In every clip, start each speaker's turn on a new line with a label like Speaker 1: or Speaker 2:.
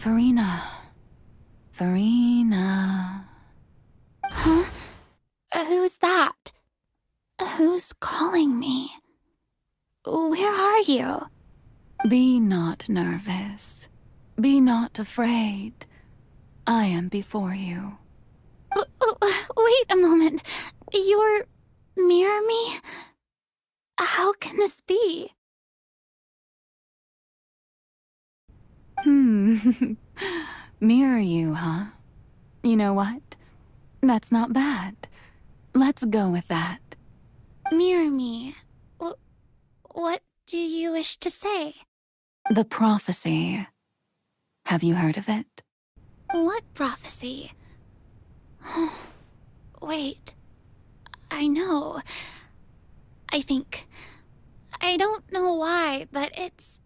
Speaker 1: Farina. Farina.
Speaker 2: Huh? Who's that? Who's calling me? Where are you?
Speaker 1: Be not nervous. Be not afraid. I am before you.
Speaker 2: Wait a moment. You're mirror me? How can this be?
Speaker 1: Mirror you, huh? You know what? That's not bad. Let's go with that.
Speaker 2: Mirror me. What do you wish to say?
Speaker 1: The prophecy. Have you heard of it?
Speaker 2: What prophecy? Wait. I know. I think. I don't know why, but it's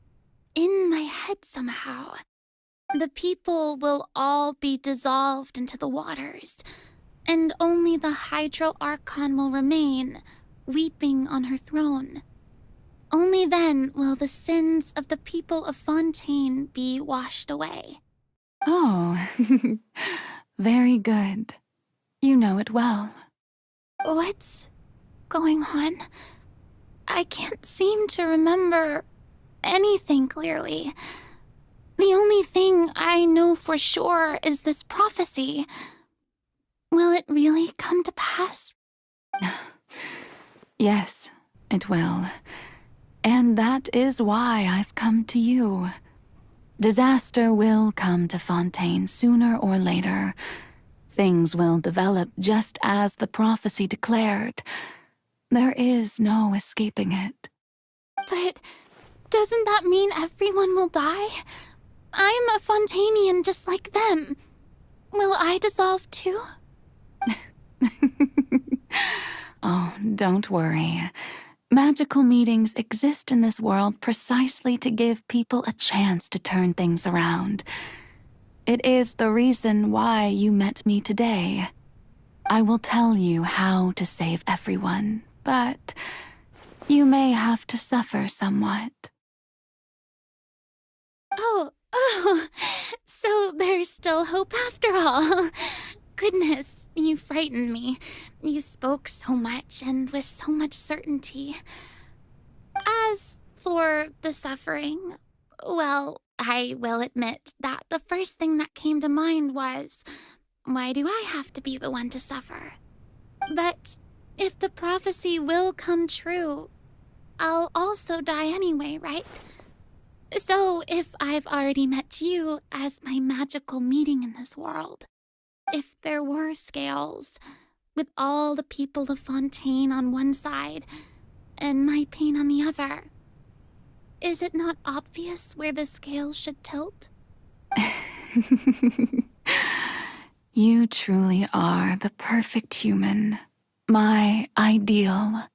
Speaker 2: in my head somehow. The people will all be dissolved into the waters, and only the Hydro Archon will remain, weeping on her throne. Only then will the sins of the people of Fontein be washed away.
Speaker 1: Oh, very good. You know it well.
Speaker 2: What's going on? I can't seem to remember anything clearly. The only thing I know for sure is this prophecy. Will it really come to pass?
Speaker 1: Yes, it will. And that is why I've come to you. Disaster will come to Fontein sooner or later. Things will develop just as the prophecy declared. There is no escaping it.
Speaker 2: But doesn't that mean everyone will die? I'm a Fontainian just like them. Will I dissolve too?
Speaker 1: Oh, don't worry. Magical meetings exist in this world precisely to give people a chance to turn things around. It is the reason why you met me today. I will tell you how to save everyone, but you may have to suffer somewhat.
Speaker 2: Oh, so there's still hope after all. Goodness, you frightened me. You spoke so much and with so much certainty. As for the suffering, well, I will admit that the first thing that came to mind was, why do I have to be the one to suffer? But if the prophecy will come true, I'll also die anyway, right? So if I've already met you as my magical meeting in this world, if there were scales, with all the people of Fontein on one side and my pain on the other, is it not obvious where the scales should tilt?
Speaker 1: You truly are the perfect human, my ideal.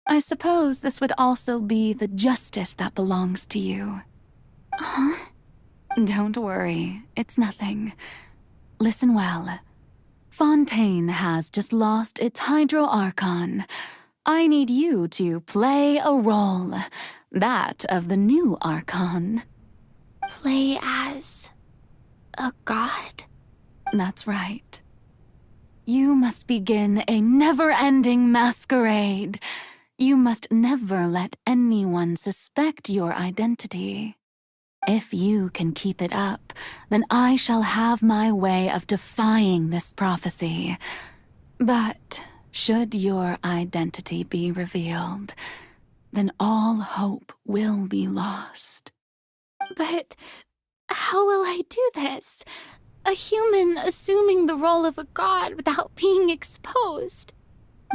Speaker 1: I suppose this would also be the justice that belongs to you.
Speaker 2: Huh?
Speaker 1: Don't worry, it's nothing. Listen well. Fontein has just lost its Hydro Archon. I need you to play a role, that of the new Archon.
Speaker 2: Play as a god?
Speaker 1: That's right. You must begin a never-ending masquerade. You must never let anyone suspect your identity. If you can keep it up, then I shall have my way of defying this prophecy. But should your identity be revealed, then all hope will be lost.
Speaker 2: But how will I do this? A human assuming the role of a god without being exposed.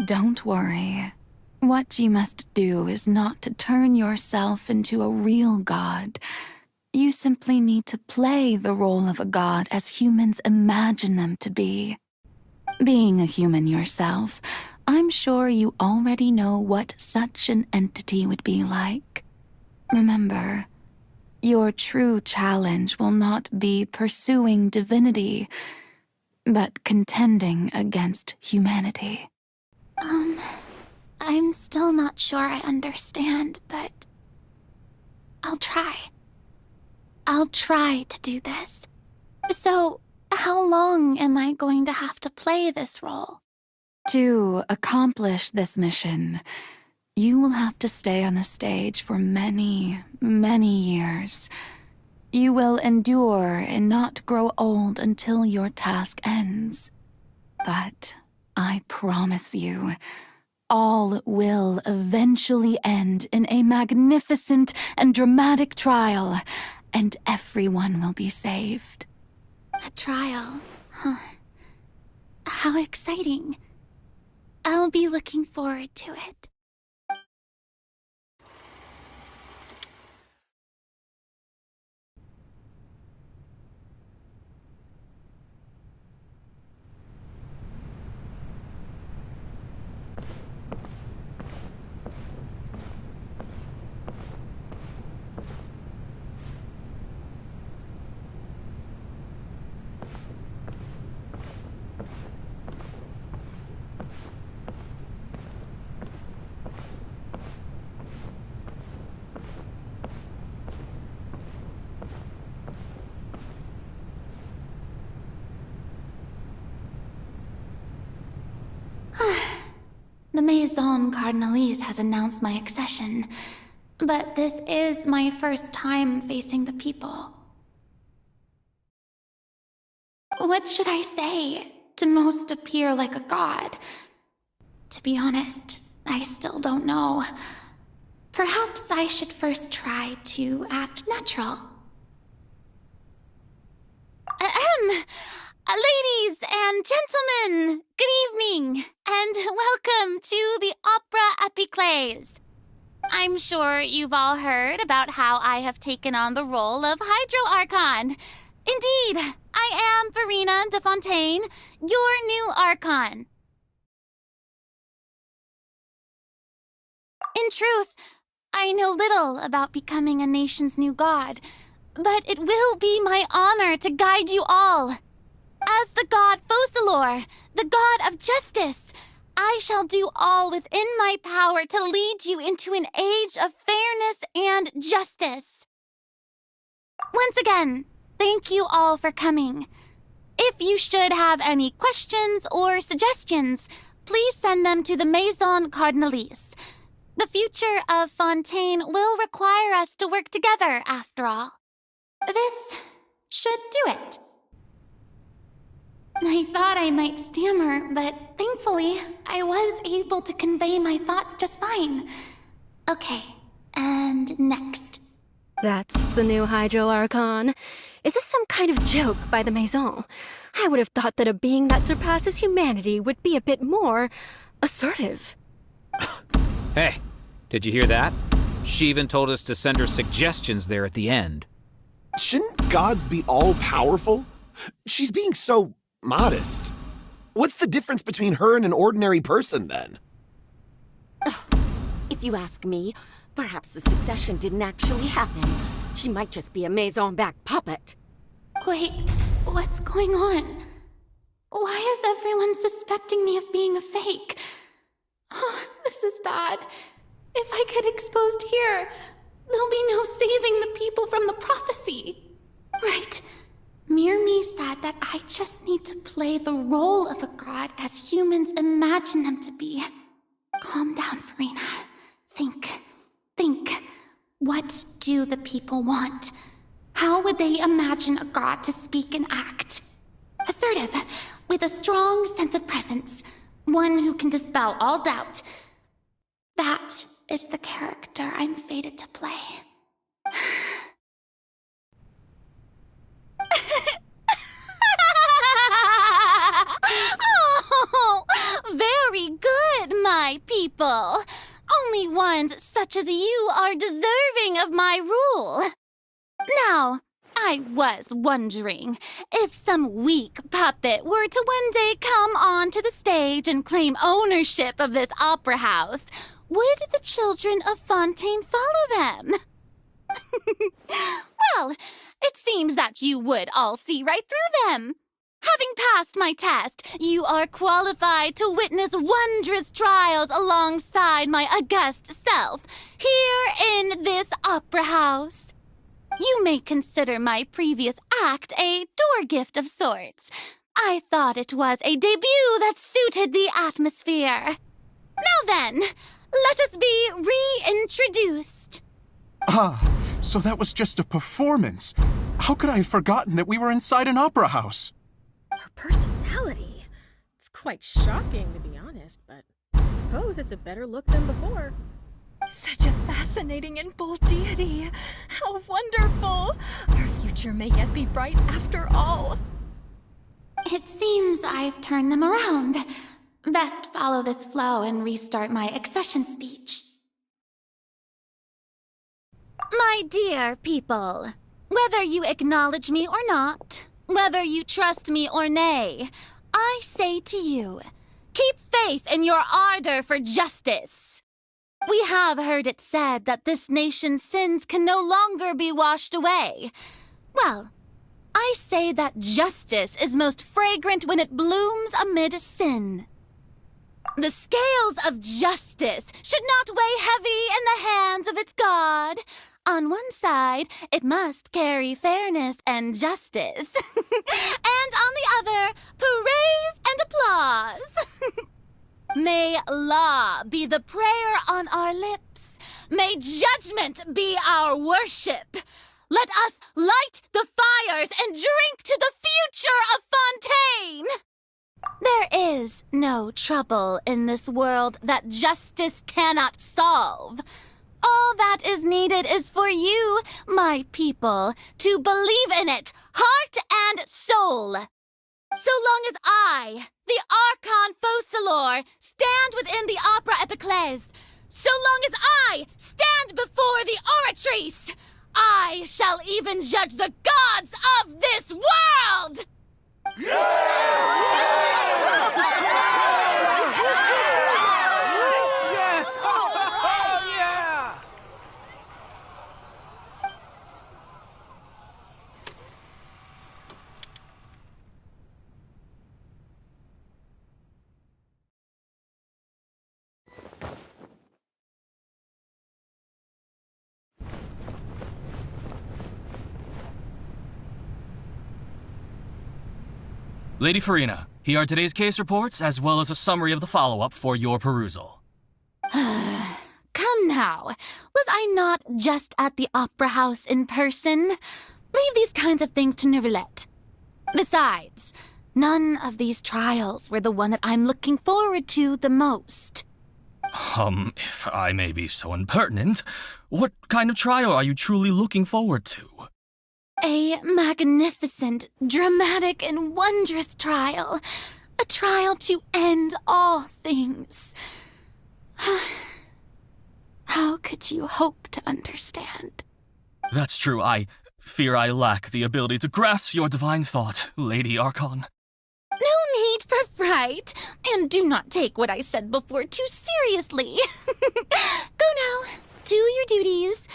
Speaker 1: Don't worry. What you must do is not to turn yourself into a real god. You simply need to play the role of a god as humans imagine them to be. Being a human yourself, I'm sure you already know what such an entity would be like. Remember, your true challenge will not be pursuing divinity, but contending against humanity.
Speaker 2: I'm still not sure I understand, but I'll try. I'll try to do this. So, how long am I going to have to play this role?
Speaker 1: To accomplish this mission, you will have to stay on the stage for many, many years. You will endure and not grow old until your task ends. But I promise you, all will eventually end in a magnificent and dramatic trial, and everyone will be saved.
Speaker 2: A trial, huh? How exciting. I'll be looking forward to it. The Maison Cardinalise has announced my accession, but this is my first time facing the people. What should I say to most appear like a god? To be honest, I still don't know. Perhaps I should first try to act natural. Ladies and gentlemen, good evening, and welcome to the Opera Epiclese. I'm sure you've all heard about how I have taken on the role of Hydro Archon. Indeed, I am Verena de Fontaine, your new Archon. In truth, I know little about becoming a nation's new god, but it will be my honor to guide you all. As the god Focalor, the god of justice, I shall do all within my power to lead you into an age of fairness and justice. Once again, thank you all for coming. If you should have any questions or suggestions, please send them to the Maison Cardinalise. The future of Fontaine will require us to work together, after all. This should do it. I thought I might stammer, but thankfully, I was able to convey my thoughts just fine. Okay, and next.
Speaker 3: That's the new Hydro Archon. Is this some kind of joke by the Maison? I would have thought that a being that surpasses humanity would be a bit more assertive.
Speaker 4: Hey, did you hear that? She even told us to send her suggestions there at the end.
Speaker 5: Shouldn't gods be all-powerful? She's being so modest. What's the difference between her and an ordinary person, then?
Speaker 6: If you ask me, perhaps the succession didn't actually happen. She might just be a Maison-back puppet.
Speaker 2: Wait, what's going on? Why is everyone suspecting me of being a fake? Oh, this is bad. If I get exposed here, there'll be no saving the people from the prophecy. Right. Mirmi said that I just need to play the role of a god as humans imagine them to be. Calm down, Verena. Think. What do the people want? How would they imagine a god to speak and act? Assertive, with a strong sense of presence. One who can dispel all doubt. That is the character I'm fated to play. Oh, very good, my people. Only ones such as you are deserving of my rule. Now, I was wondering if some weak puppet were to one day come onto the stage and claim ownership of this opera house, would the children of Fontaine follow them? Well, it seems that you would all see right through them. Having passed my test, you are qualified to witness wondrous trials alongside my august self, here in this opera house. You may consider my previous act a door gift of sorts. I thought it was a debut that suited the atmosphere. Now then, let us be reintroduced.
Speaker 7: Ah, so that was just a performance. How could I have forgotten that we were inside an opera house?
Speaker 8: Her personality. It's quite shocking, to be honest, but I suppose it's a better look than before.
Speaker 9: Such a fascinating and bold deity. How wonderful! Our future may yet be bright after all.
Speaker 2: It seems I've turned them around. Best follow this flow and restart my accession speech. My dear people, whether you acknowledge me or not, whether you trust me or nay, I say to you, keep faith in your ardor for justice. We have heard it said that this nation's sins can no longer be washed away. Well, I say that justice is most fragrant when it blooms amid sin. The scales of justice should not weigh heavy in the hands of its God. On one side, it must carry fairness and justice. And on the other, praise and applause. May law be the prayer on our lips. May judgment be our worship. Let us light the fires and drink to the future of Fontейн. There is no trouble in this world that justice cannot solve. All that is needed is for you, my people, to believe in it, heart and soul. So long as I, the Archon Focalor, stand within the Opera Epiclese, so long as I stand before the Oratrice, I shall even judge the gods of this world!
Speaker 10: Lady Farina, here are today's case reports, as well as a summary of the follow-up for your perusal.
Speaker 2: Come now, was I not just at the Opera House in person? Leave these kinds of things to Neuvillette. Besides, none of these trials were the one that I'm looking forward to the most.
Speaker 10: If I may be so impertinent, what kind of trial are you truly looking forward to?
Speaker 2: A magnificent, dramatic, and wondrous trial. A trial to end all things. How could you hope to understand?
Speaker 10: That's true. I fear I lack the ability to grasp your divine thought, Lady Archon.
Speaker 2: No need for fright, and do not take what I said before too seriously. Go now, do your duties.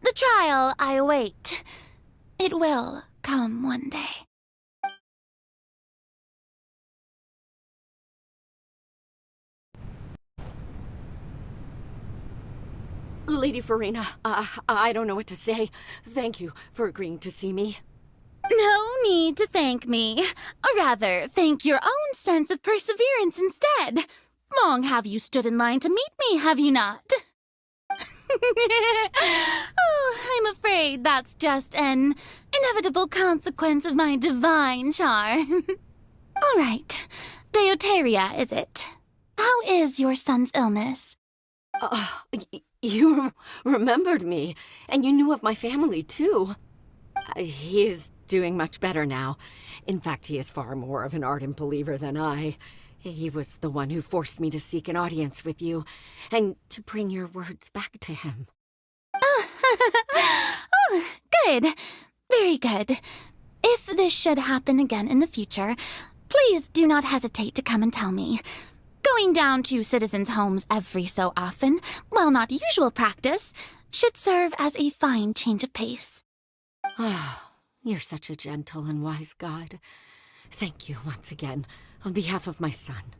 Speaker 2: The trial I await. It will come one day.
Speaker 6: Lady Farina, I don't know what to say. Thank you for agreeing to see me.
Speaker 2: No need to thank me. Or rather, thank your own sense of perseverance instead. Long have you stood in line to meet me, have you not? Oh, I'm afraid that's just an inevitable consequence of my divine charm. All right. Deoteria, is it? How is your son's illness?
Speaker 6: You remembered me, and you knew of my family, too. He is doing much better now. In fact, he is far more of an ardent believer than I. He was the one who forced me to seek an audience with you, and to bring your words back to him.
Speaker 2: Oh, good. Very good. If this should happen again in the future, please do not hesitate to come and tell me. Going down to citizens' homes every so often, while not usual practice, should serve as a fine change of pace.
Speaker 6: Ah, you're such a gentle and wise God. Thank you once again, on behalf of my son.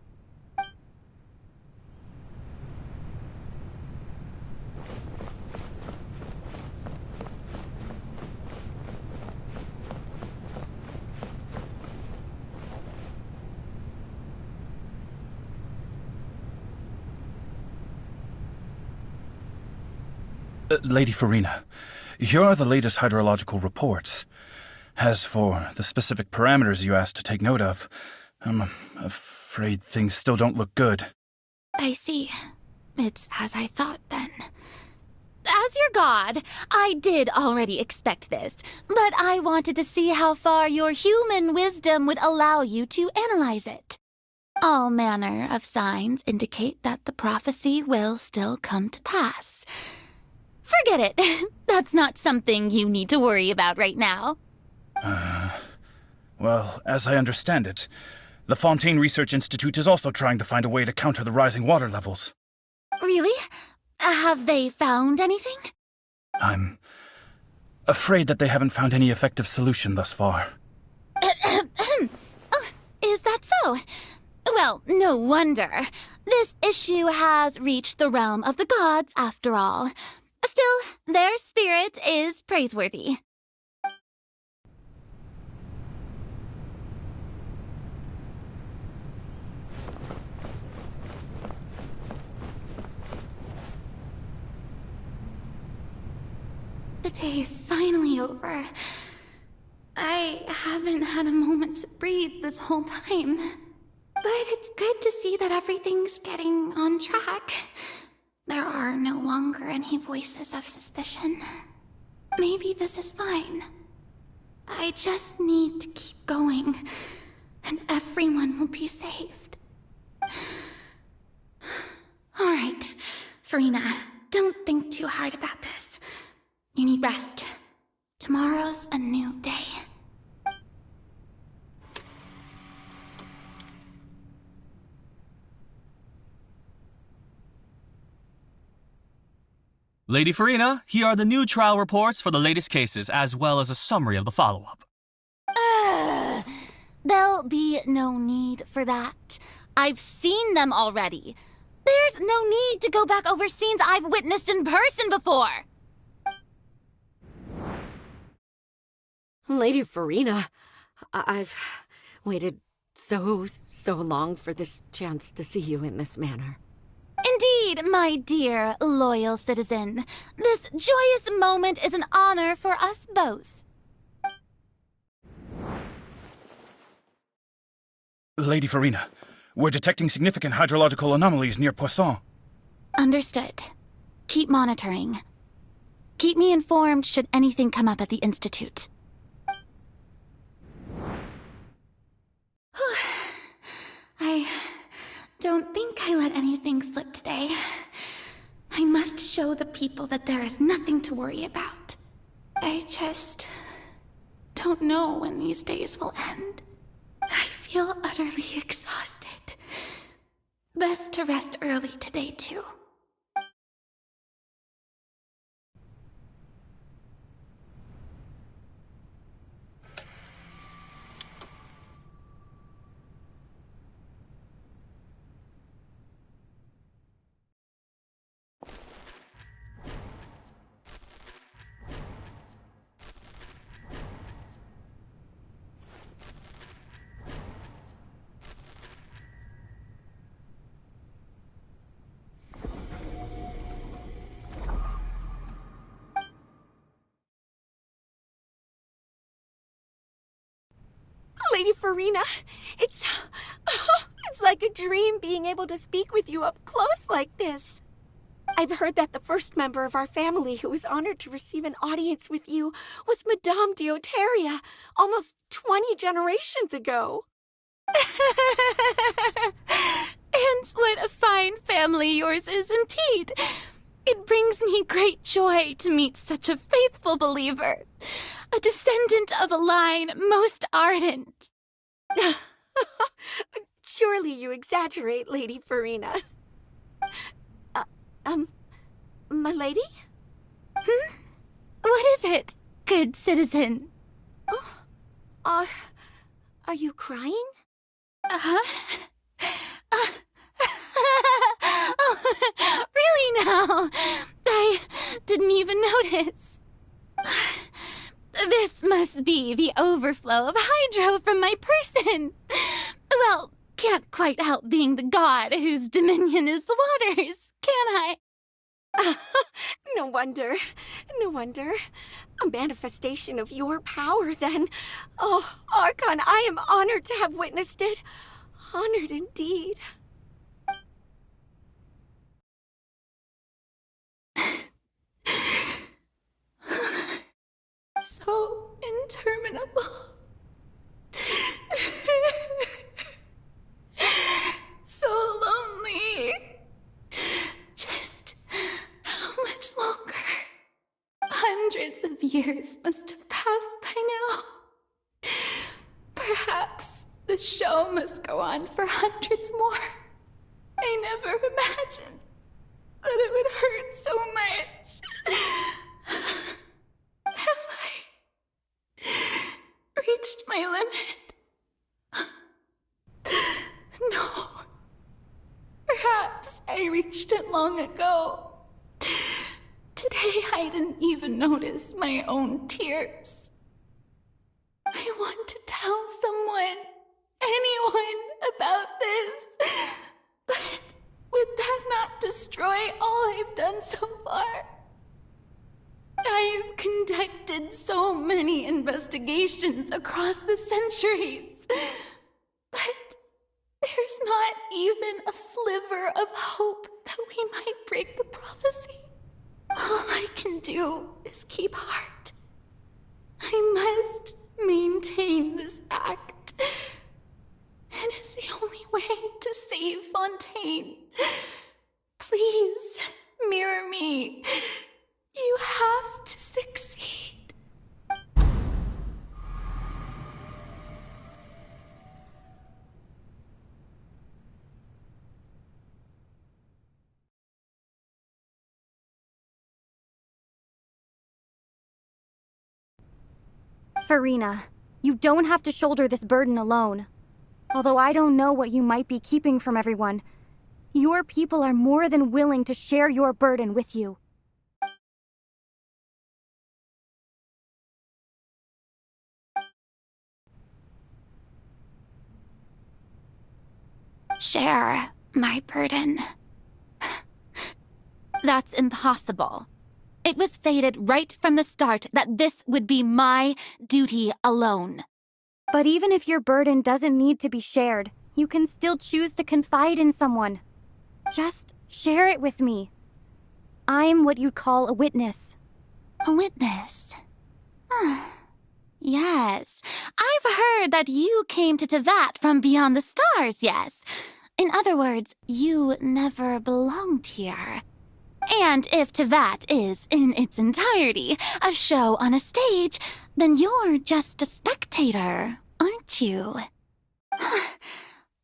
Speaker 7: Lady Farina, here are the latest hydrological reports. As for the specific parameters you asked to take note of, I'm afraid things still don't look good.
Speaker 2: I see. It's as I thought, then. As your god, I did already expect this, but I wanted to see how far your human wisdom would allow you to analyze it. All manner of signs indicate that the prophecy will still come to pass. Forget it. That's not something you need to worry about right now.
Speaker 7: Well, as I understand it, the Fontein Research Institute is also trying to find a way to counter the rising water levels.
Speaker 2: Really? Have they found anything?
Speaker 7: I'm afraid that they haven't found any effective solution thus far.
Speaker 2: Oh, is that so? Well, no wonder. This issue has reached the realm of the gods, after all. Still, their spirit is praiseworthy. The day is finally over. I haven't had a moment to breathe this whole time. But it's good to see that everything's getting on track. There are no longer any voices of suspicion. Maybe this is fine. I just need to keep going, and everyone will be saved. All right, Farina, don't think too hard about this. You need rest. Tomorrow's a new day.
Speaker 10: Lady Farina, here are the new trial reports for the latest cases, as well as a summary of the follow-up.
Speaker 2: There'll be no need for that. I've seen them already. There's no need to go back over scenes I've witnessed in person before.
Speaker 6: Lady Farina, I've waited so long for this chance to see you in this manner.
Speaker 2: Indeed, my dear, loyal citizen. This joyous moment is an honor for us both.
Speaker 7: Lady Farina, we're detecting significant hydrological anomalies near Poisson.
Speaker 2: Understood. Keep monitoring. Keep me informed should anything come up at the Institute. I don't think I let anything slip today. I must show the people that there is nothing to worry about. I just don't know when these days will end. I feel utterly exhausted. Best to rest early today, too.
Speaker 6: Lady Farina, it's like a dream being able to speak with you up close like this. I've heard that the first member of our family who was honored to receive an audience with you was Madame Deoteria, almost 20 generations ago.
Speaker 2: And what a fine family yours is indeed. It brings me great joy to meet such a faithful believer, a descendant of a line most ardent.
Speaker 6: Surely you exaggerate, Lady Farina. My lady?
Speaker 2: What is it, good citizen?
Speaker 6: Oh, are you crying?
Speaker 2: Oh, really now? I didn't even notice. This must be the overflow of hydro from my person. Well, can't quite help being the god whose dominion is the waters, can I?
Speaker 6: No wonder. No wonder. A manifestation of your power, then. Oh, Archon, I am honored to have witnessed it. Honored indeed.
Speaker 1: So interminable. So lonely. Just how much longer? Hundreds of years must have passed by now. Perhaps the show must go on for hundreds more. I never imagined that it would hurt so much. Have I reached my limit? No. Perhaps I reached it long ago. Today I didn't even notice my own tears. I want to tell someone, anyone, about this. But would that not destroy all I've done so far? I've conducted so many investigations across the centuries, but there's not even a sliver of hope that we might break the prophecy. All I can do is keep heart. I must maintain this act. It is the only way to save Fontaine. Please, mirror me. You have to succeed.
Speaker 11: Farina, you don't have to shoulder this burden alone. Although I don't know what you might be keeping from everyone, your people are more than willing to share your burden with you.
Speaker 2: Share my burden. That's impossible. It was fated right from the start that this would be my duty alone.
Speaker 11: But even if your burden doesn't need to be shared, you can still choose to confide in someone. Just share it with me. I'm what you'd call a witness.
Speaker 2: A witness? Yes, I've heard that you came to Tevat from beyond the stars, yes. In other words, you never belonged here. And if Tevat is, in its entirety, a show on a stage, then you're just a spectator, aren't you?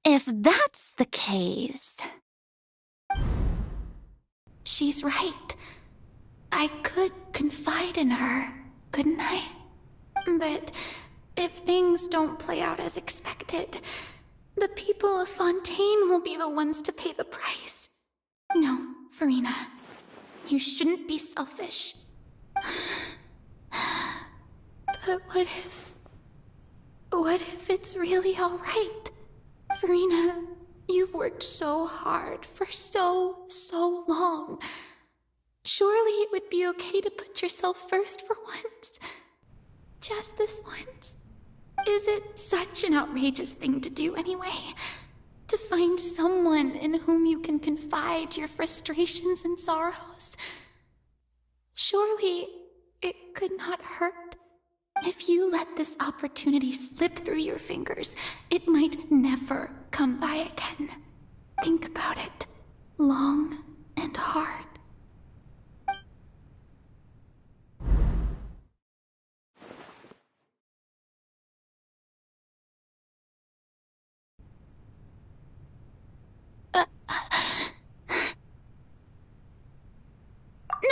Speaker 2: If that's the case... She's right. I could confide in her, couldn't I? But if things don't play out as expected, the people of Fontaine will be the ones to pay the price. No, Farina, you shouldn't be selfish. But what if it's really all right? Farina, you've worked so hard for so long. Surely it would be okay to put yourself first for once. Just this once. Is it such an outrageous thing to do anyway? To find someone in whom you can confide your frustrations and sorrows? Surely it could not hurt. If you let this opportunity slip through your fingers, it might never come by again. Think about it long and hard.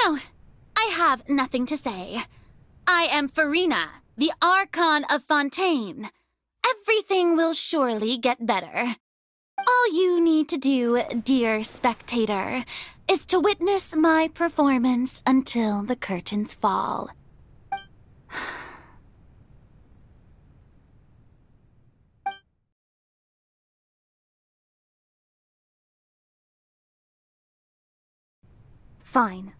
Speaker 2: No, I have nothing to say. I am Farina, the Archon of Fontaine. Everything will surely get better. All you need to do, dear spectator, is to witness my performance until the curtains fall.
Speaker 11: Fine.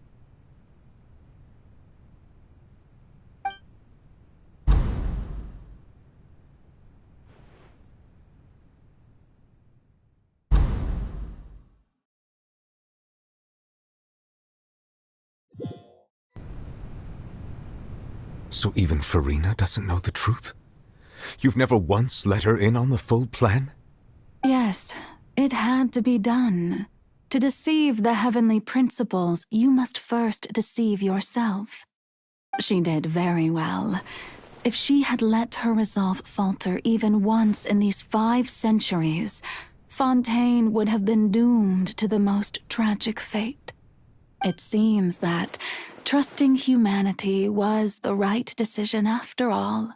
Speaker 12: So even Farina doesn't know the truth? You've never once let her in on the full plan?
Speaker 1: Yes, it had to be done. To deceive the heavenly principles, you must first deceive yourself. She did very well. If she had let her resolve falter even once in these 5 centuries, Fontaine would have been doomed to the most tragic fate. It seems that trusting humanity was the right decision after all.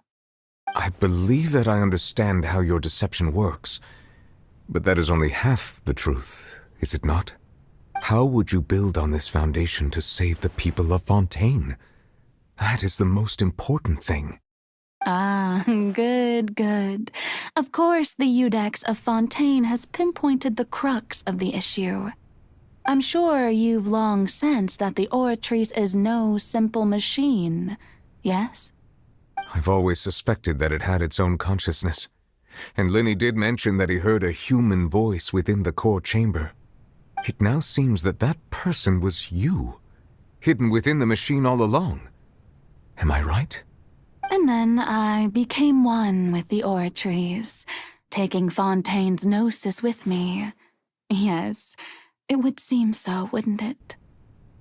Speaker 12: I believe that I understand how your deception works, but that is only half the truth, is it not? How would you build on this foundation to save the people of Fontaine? That is the most important thing.
Speaker 1: Ah, good. Of course, the Iudex of Fontaine has pinpointed the crux of the issue. I'm sure you've long sensed that the Oratrice is no simple machine, yes?
Speaker 12: I've always suspected that it had its own consciousness, and Lenny did mention that he heard a human voice within the core chamber. It now seems that that person was you, hidden within the machine all along. Am I right?
Speaker 1: And then I became one with the Oratrice, taking Fontaine's gnosis with me. Yes, it would seem so, wouldn't it?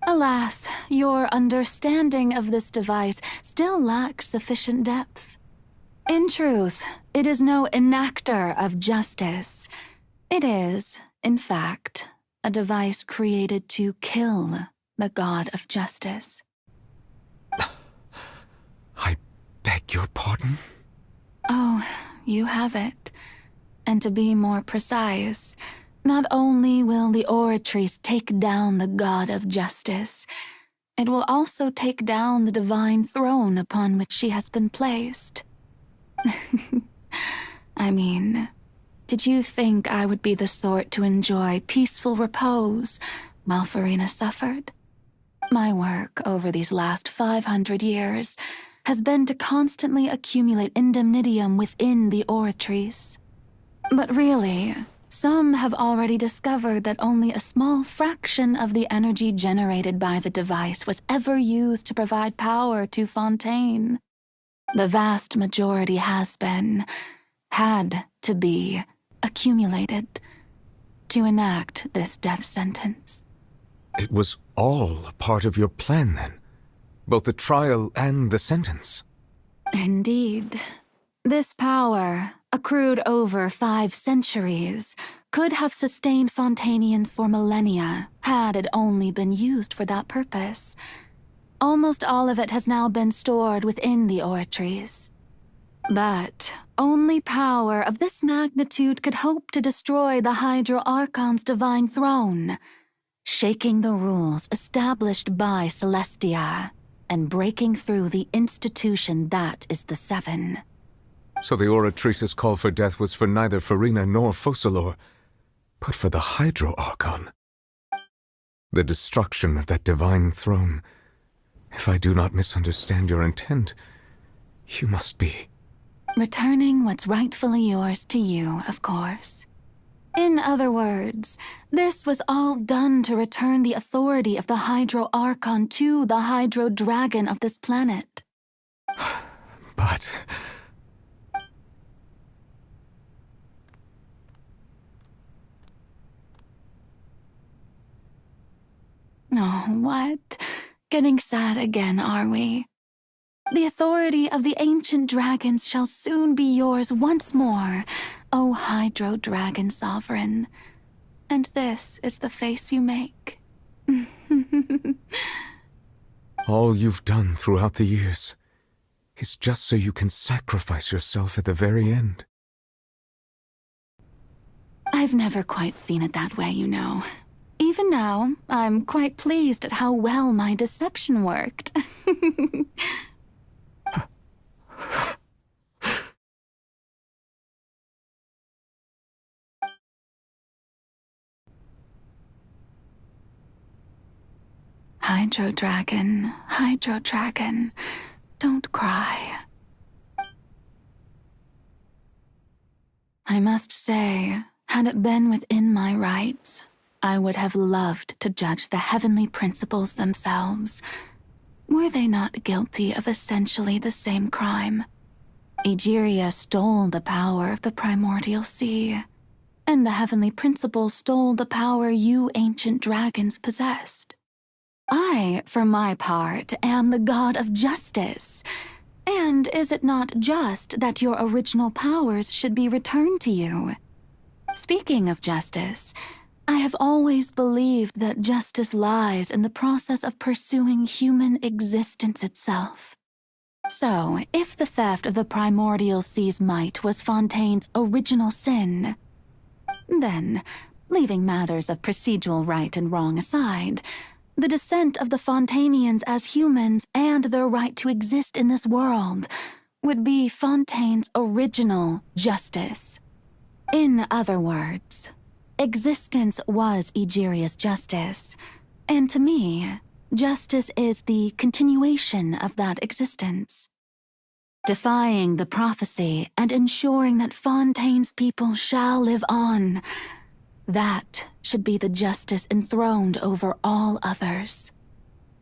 Speaker 1: Alas, your understanding of this device still lacks sufficient depth. In truth, it is no enactor of justice. It is, in fact, a device created to kill the god of justice.
Speaker 12: I beg your pardon?
Speaker 1: Oh, you have it. And to be more precise, not only will the Oratrice take down the god of justice, it will also take down the divine throne upon which she has been placed. I mean, did you think I would be the sort to enjoy peaceful repose while Farina suffered? My work over these last 500 years has been to constantly accumulate indemnitium within the Oratrice. But really, some have already discovered that only a small fraction of the energy generated by the device was ever used to provide power to Fontaine. The vast majority had to be, accumulated to enact this death sentence.
Speaker 12: It was all a part of your plan, then? Both the trial and the sentence?
Speaker 1: Indeed. This power, accrued over 5 centuries, could have sustained Fontainians for millennia had it only been used for that purpose. Almost all of it has now been stored within the Oratrice. But only power of this magnitude could hope to destroy the Hydro Archon's divine throne, shaking the rules established by Celestia and breaking through the institution that is the Seven.
Speaker 12: So the Oratrice's call for death was for neither Farina nor Focalor, but for the Hydro Archon. The destruction of that divine throne. If I do not misunderstand your intent, you must be...
Speaker 1: Returning what's rightfully yours to you, of course. In other words, this was all done to return the authority of the Hydro Archon to the Hydro Dragon of this planet.
Speaker 12: But...
Speaker 1: Oh, what? Getting sad again, are we? The authority of the ancient dragons shall soon be yours once more, O Hydro Dragon Sovereign. And this is the face you make.
Speaker 12: All you've done throughout the years is just so you can sacrifice yourself at the very end.
Speaker 1: I've never quite seen it that way, you know. Even now, I'm quite pleased at how well my deception worked. Hydro Dragon, don't cry. I must say, had it been within my rights, I would have loved to judge the heavenly principles themselves. Were they not guilty of essentially the same crime? Egeria stole the power of the primordial sea, and the heavenly principle stole the power you ancient dragons possessed. I, for my part, am the god of justice. And is it not just that your original powers should be returned to you? Speaking of justice, I have always believed that justice lies in the process of pursuing human existence itself. So, if the theft of the primordial sea's might was Fontaine's original sin, then, leaving matters of procedural right and wrong aside, the descent of the Fontainians as humans and their right to exist in this world would be Fontaine's original justice. In other words, existence was Egeria's justice, and to me, justice is the continuation of that existence. Defying the prophecy and ensuring that Fontaine's people shall live on, that should be the justice enthroned over all others.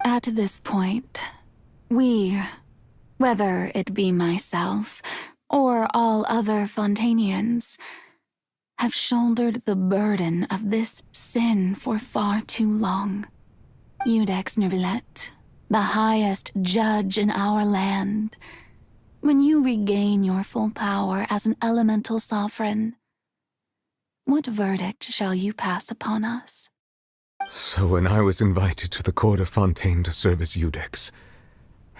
Speaker 1: At this point, we, whether it be myself or all other Fontainians, have shouldered the burden of this sin for far too long. Iudex Neuvillette, the highest judge in our land, when you regain your full power as an elemental sovereign, what verdict shall you pass upon us?
Speaker 12: So when I was invited to the court of Fontaine to serve as Iudex,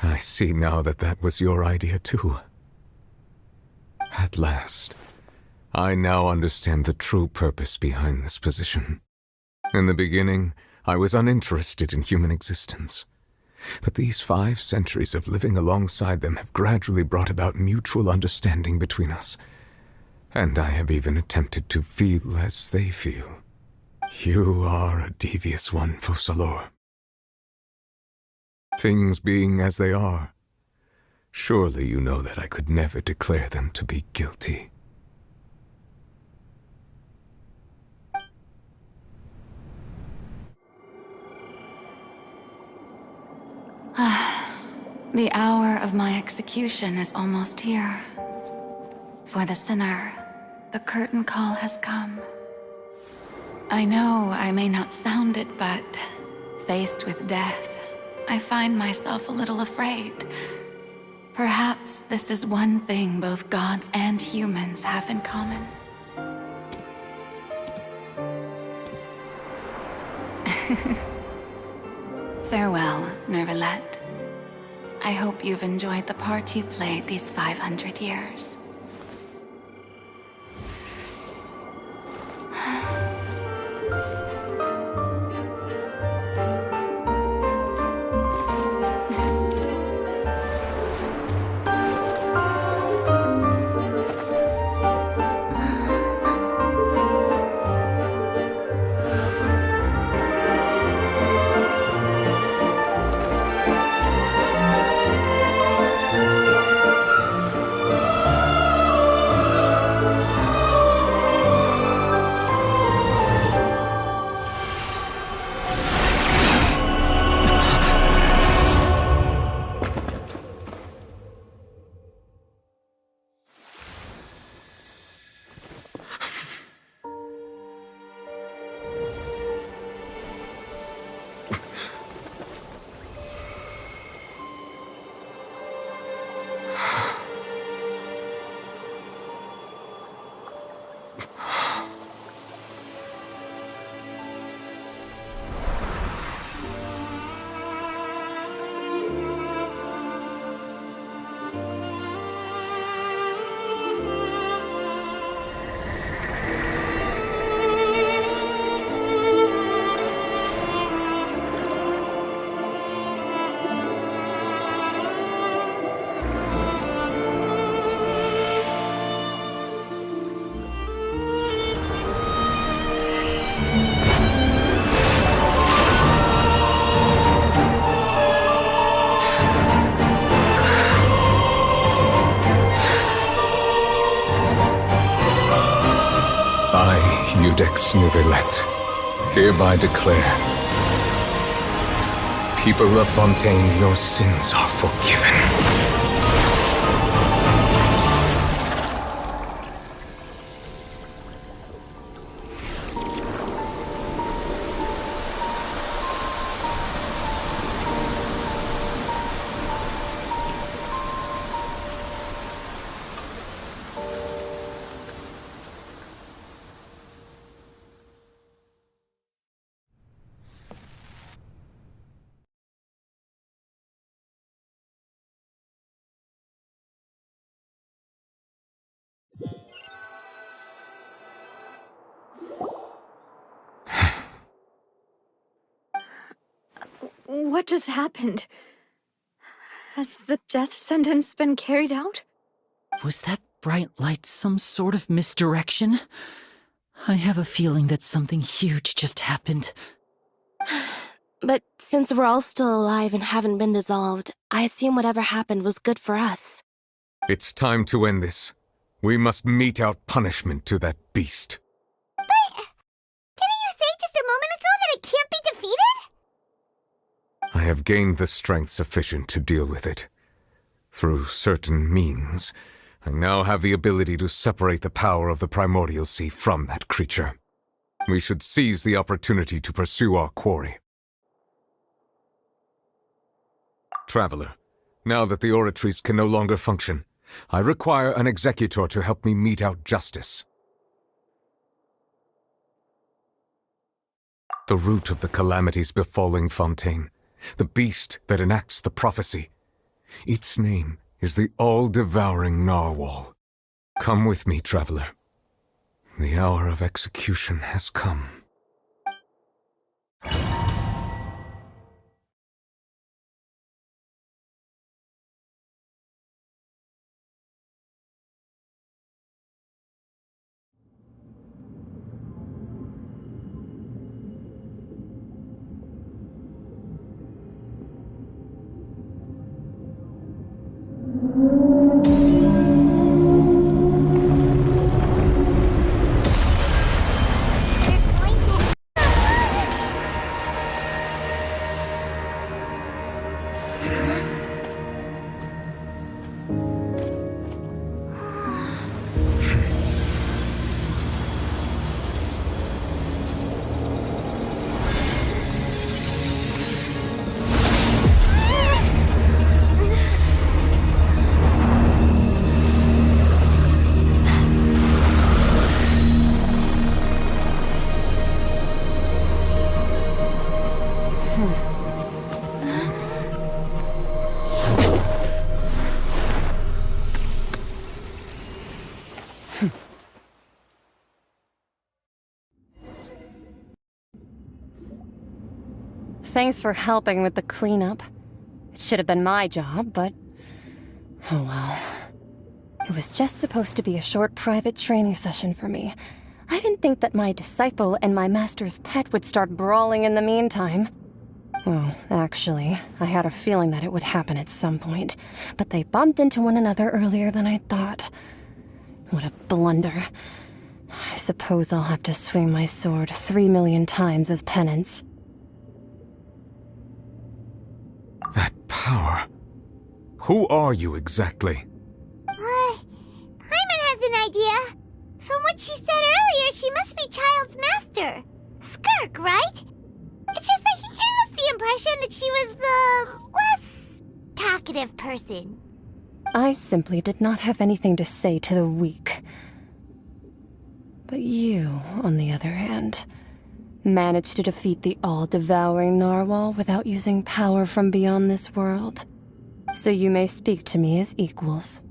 Speaker 12: I see now that that was your idea too. At last, I now understand the true purpose behind this position. In the beginning, I was uninterested in human existence. But these 5 centuries of living alongside them have gradually brought about mutual understanding between us. And I have even attempted to feel as they feel. You are a devious one, Focalors. Things being as they are, surely you know that I could never declare them to be guilty.
Speaker 1: The hour of my execution is almost here. For the sinner, the curtain call has come. I know I may not sound it, but faced with death, I find myself a little afraid. Perhaps this is one thing both gods and humans have in common. Farewell, Neuvillette. I hope you've enjoyed the part you played these 500 years. Iudex Neuvillette, hereby declare
Speaker 12: People of Fontain, your sins are forgiven.
Speaker 9: What just happened? Has the death sentence been carried out?
Speaker 13: Was that bright light some sort of misdirection? I have a feeling that something huge just happened.
Speaker 14: But since we're all still alive and haven't been dissolved, I assume whatever happened was good for us.
Speaker 12: It's time to end this. We must mete out punishment to that beast.
Speaker 2: Didn't you say just a moment ago that it can't be defeated?
Speaker 12: I have gained the strength sufficient to deal with it. Through certain means, I now have the ability to separate the power of the primordial sea from that creature. We should seize the opportunity to pursue our quarry. Traveler, now that the oratories can no longer function, I require an executor to help me mete out justice. The root of the calamities befalling Fontain, the beast that enacts the prophecy, its name is the all-devouring narwhal. Come with me, traveler. The hour of execution has come.
Speaker 3: Thanks for helping with the cleanup. It should have been my job, but... oh well. It was just supposed to be a short private training session for me. I didn't think that my disciple and my master's pet would start brawling in the meantime. Well, actually, I had a feeling that it would happen at some point, but they bumped into one another earlier than I thought. What a blunder. I suppose I'll have to swing my sword 3 million times as penance.
Speaker 12: That power. Who are you exactly?
Speaker 2: Paimon has an idea. From what she said earlier, she must be Child's master. Skirk, right? It's just that he gave us the impression that she was the less talkative person.
Speaker 3: I simply did not have anything to say to the weak. But you, on the other hand, managed to defeat the all-devouring narwhal without using power from beyond this world. So you may speak to me as equals.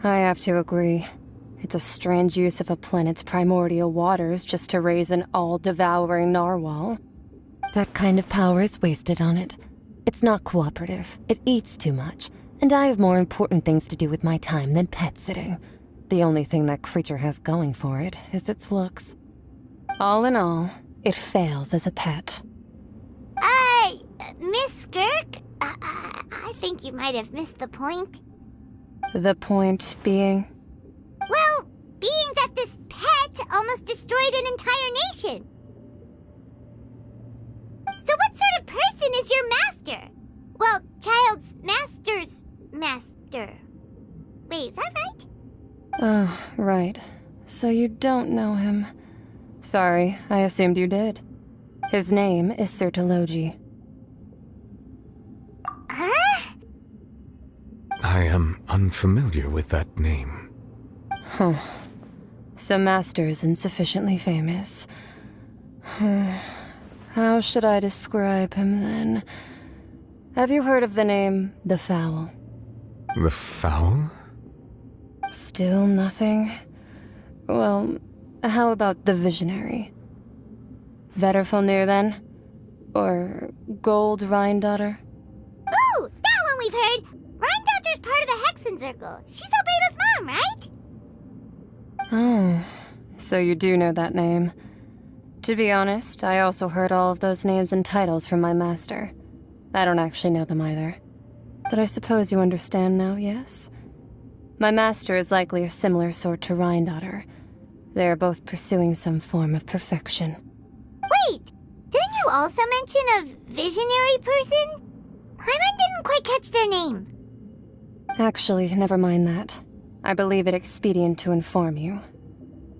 Speaker 3: I have to agree. It's a strange use of a planet's primordial waters just to raise an all-devouring narwhal. That kind of power is wasted on it. It's not cooperative. It eats too much. And I have more important things to do with my time than pet sitting. The only thing that creature has going for it is its looks. All in all, it fails as a pet.
Speaker 2: Miss Skirk? I think you might have missed the point.
Speaker 3: The point being?
Speaker 2: Well, being that this pet almost destroyed an entire nation.
Speaker 15: is your master. Well, child's master's master. Wait, is that right?
Speaker 3: Oh, right. So you don't know him. Sorry, I assumed you did. His name is Sir Taloji.
Speaker 15: Huh?
Speaker 12: I am unfamiliar with that name.
Speaker 3: Huh. So Master isn't sufficiently famous. How should I describe him then? Have you heard of the name The Fowl?
Speaker 12: The Fowl?
Speaker 3: Still nothing? Well, how about the Visionary? Vetterfulnir then? Or Gold Rhindaughter?
Speaker 15: Ooh, that one we've heard! Rhindaughter's part of the Hexen Circle. She's Albedo's mom, right?
Speaker 3: Oh, so you do know that name. To be honest, I also heard all of those names and titles from my master. I don't actually know them either. But I suppose you understand now, yes? My master is likely a similar sort to Rhindaughter. They are both pursuing some form of perfection.
Speaker 15: Wait! Didn't you also mention a visionary person? Hyman didn't quite catch their name.
Speaker 3: Actually, never mind that. I believe it expedient to inform you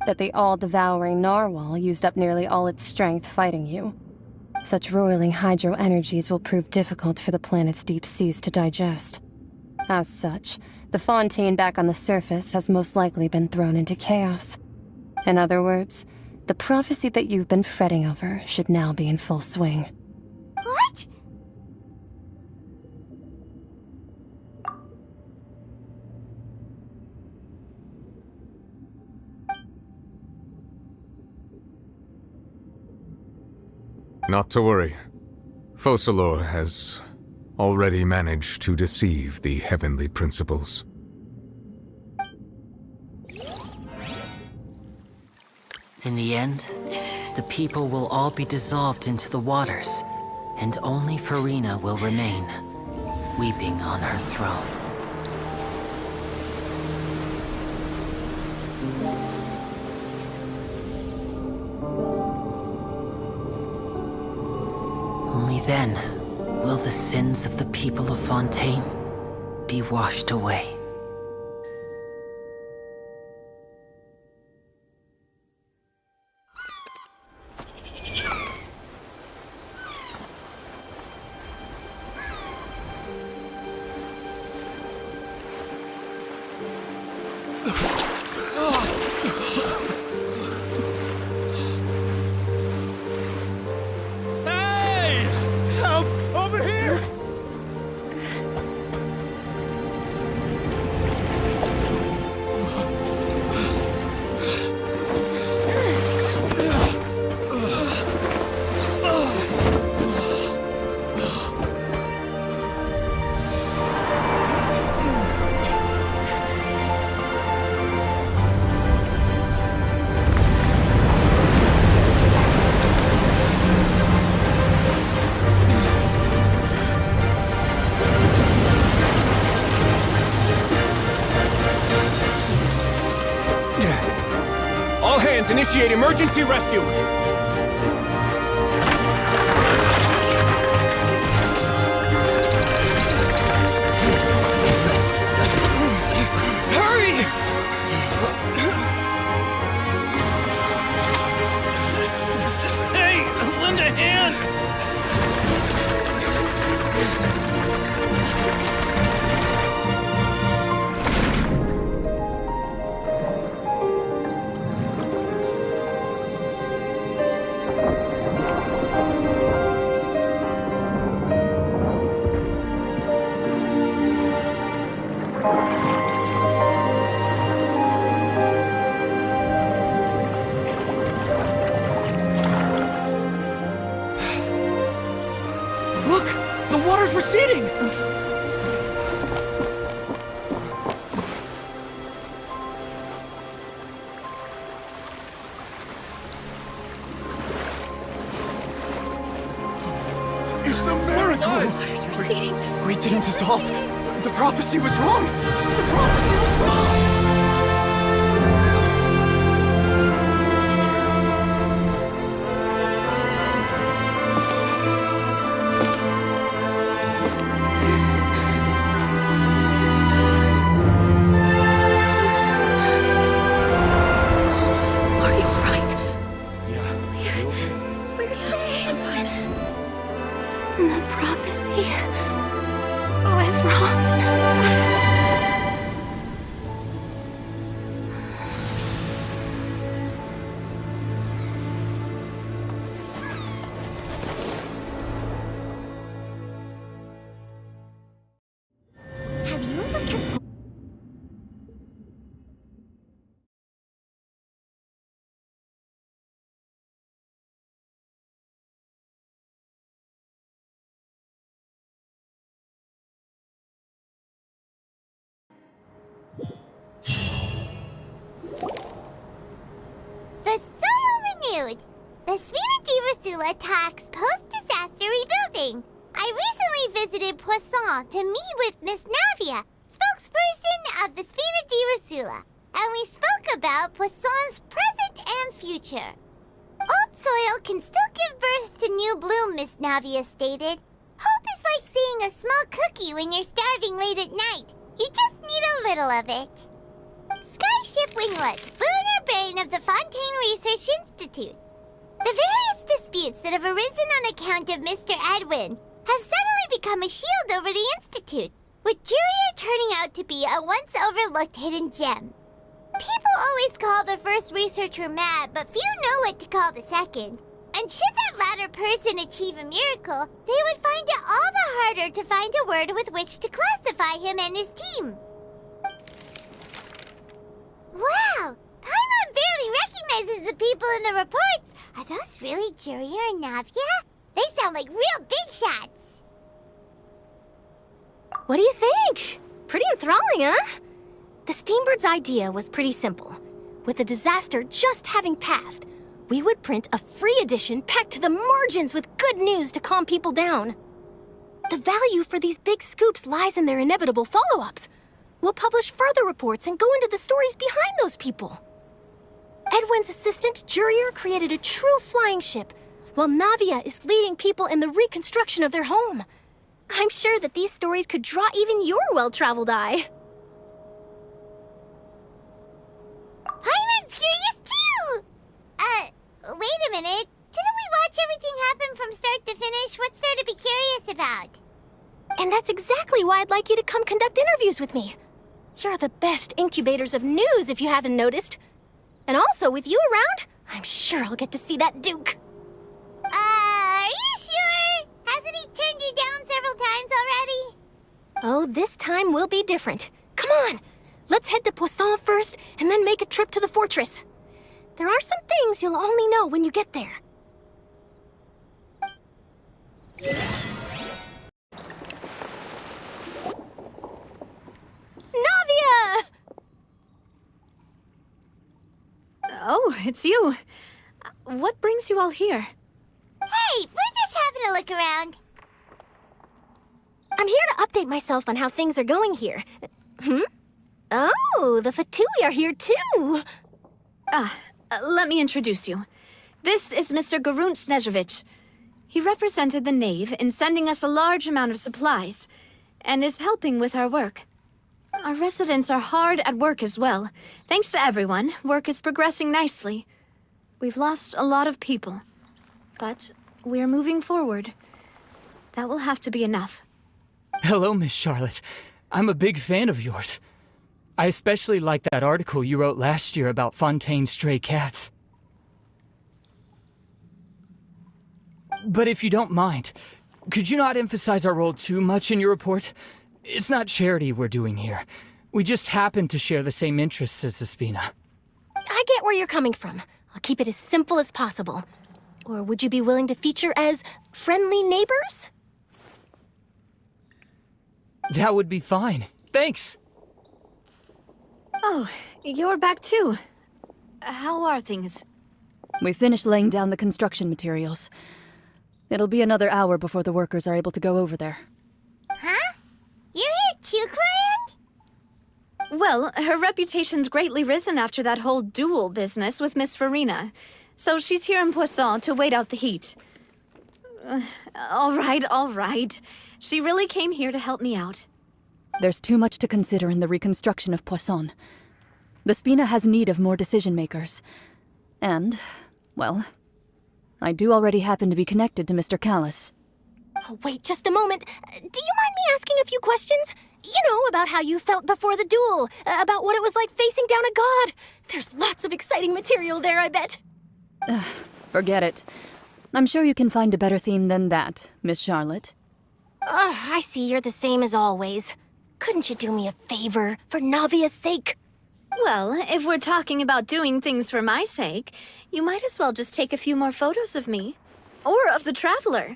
Speaker 3: that the all-devouring narwhal used up nearly all its strength fighting you. Such roiling hydro energies will prove difficult for the planet's deep seas to digest. As such, the Fontaine back on the surface has most likely been thrown into chaos. In other words, the prophecy that you've been fretting over should now be in full swing.
Speaker 15: What?
Speaker 12: Not to worry. Focalor has already managed to deceive the heavenly principles.
Speaker 13: In the end, the people will all be dissolved into the waters, and only Farina will remain, weeping on her throne. Only then will the sins of the people of Fontaine be washed away.
Speaker 16: All hands, initiate emergency rescue! Hurry! Hey, lend a hand! Look! The water's receding! It's a miracle!
Speaker 8: Water's receding.
Speaker 16: We didn't dissolve. The prophecy was wrong! The prophecy was wrong!
Speaker 14: The prophecy was wrong.
Speaker 15: The soil renewed. The Spina di Rosula attacks post-disaster rebuilding. I recently visited Poisson to meet with Miss Navia, spokesperson of the Spina di Rosula, and we spoke about Poisson's present and future. Old soil can still give birth to new bloom, Miss Navia stated. Hope is like seeing a small cookie when you're starving late at night. You just need a little of it. Skyship Winglet, lunar brain of the Fontaine Research Institute. The various disputes that have arisen on account of Mr. Edwin have suddenly become a shield over the Institute, with Jurier turning out to be a once overlooked hidden gem. People always call the first researcher mad, but few know what to call the second. And should that latter person achieve a miracle, they would find it all the harder to find a word with which to classify him and his team. Wow! Paimon barely recognizes the people in the reports. Are those really Jurier and Navia? They sound like real big shots.
Speaker 11: What do you think? Pretty enthralling, huh? The Steambird's idea was pretty simple. With the disaster just having passed, we would print a free edition packed to the margins with good news to calm people down. The value for these big scoops lies in their inevitable follow-ups. We'll publish further reports and go into the stories behind those people. Edwin's assistant, Jurier, created a true flying ship, while Navia is leading people in the reconstruction of their home. I'm sure that these stories could draw even your well-traveled eye.
Speaker 15: Paimon's curious too! Wait a minute. Didn't we watch everything happen from start to finish? What's there to be curious about?
Speaker 11: And that's exactly why I'd like you to come conduct interviews with me. You're the best incubators of news, if you haven't noticed. And also, with you around, I'm sure I'll get to see that Duke.
Speaker 15: Are you sure? Hasn't he turned you down several times already?
Speaker 11: Oh, this time will be different. Come on, let's head to Poisson first, and then make a trip to the fortress. There are some things you'll only know when you get there. Navia!
Speaker 17: Oh, it's you. What brings you all here?
Speaker 15: Hey, we're just having a look around.
Speaker 11: I'm here to update myself on how things are going here. Oh, the Fatui are here too!
Speaker 17: Let me introduce you. This is Mr. Garunt Snezhevich. He represented the Knave in sending us a large amount of supplies, and is helping with our work. Our residents are hard at work as well. Thanks to everyone, work is progressing nicely. We've lost a lot of people, but we're moving forward. That will have to be enough.
Speaker 18: Hello, Miss Charlotte. I'm a big fan of yours. I especially like that article you wrote last year about Fontaine's stray cats. But if you don't mind, could you not emphasize our role too much in your report? It's not charity we're doing here. We just happen to share the same interests as the Spina.
Speaker 11: I get where you're coming from. I'll keep it as simple as possible. Or would you be willing to feature as friendly neighbors?
Speaker 18: That would be fine. Thanks.
Speaker 17: Oh, you're back too. How are things?
Speaker 19: We finished laying down the construction materials. It'll be another hour before the workers are able to go over there.
Speaker 15: Huh? You're here too, Clorinde?
Speaker 17: Well, her reputation's greatly risen after that whole duel business with Miss Farina. So she's here in Poisson to wait out the heat. All right. She really came here to help me out.
Speaker 19: There's too much to consider in the reconstruction of Poisson. The Spina has need of more decision-makers. And, well, I do already happen to be connected to Mr. Callis.
Speaker 11: Oh, wait just a moment. Do you mind me asking a few questions? You know, about how you felt before the duel, about what it was like facing down a god. There's lots of exciting material there, I bet.
Speaker 19: Forget it. I'm sure you can find a better theme than that, Miss Charlotte.
Speaker 11: I see you're the same as always. Couldn't you do me a favor, for Navia's sake?
Speaker 17: Well, if we're talking about doing things for my sake, you might as well just take a few more photos of me. Or of the Traveler.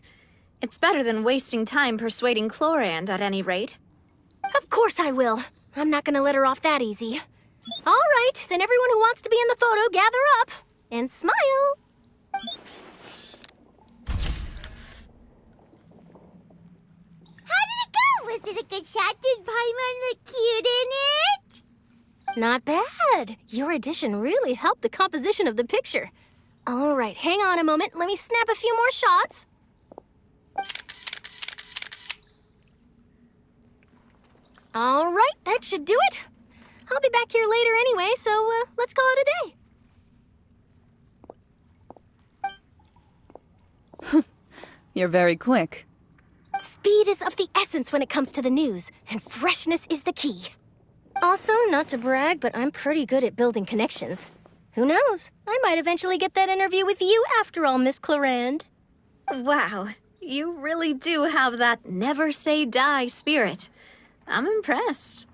Speaker 17: It's better than wasting time persuading Chlorand, at any rate.
Speaker 11: Of course I will. I'm not gonna let her off that easy. All right, then everyone who wants to be in the photo, gather up. And smile.
Speaker 15: How did it go? Was it a good shot? Did Paimon look cute in it?
Speaker 11: Not bad. Your addition really helped the composition of the picture. All right, hang on a moment. Let me snap a few more shots. All right, that should do it. I'll be back here later anyway, so let's call it a day.
Speaker 19: You're very quick.
Speaker 11: Speed is of the essence when it comes to the news, and freshness is the key. Also, not to brag, but I'm pretty good at building connections. Who knows? I might eventually get that interview with you after all, Miss Chlorand.
Speaker 17: Wow, you really do have that never say die spirit. I'm impressed.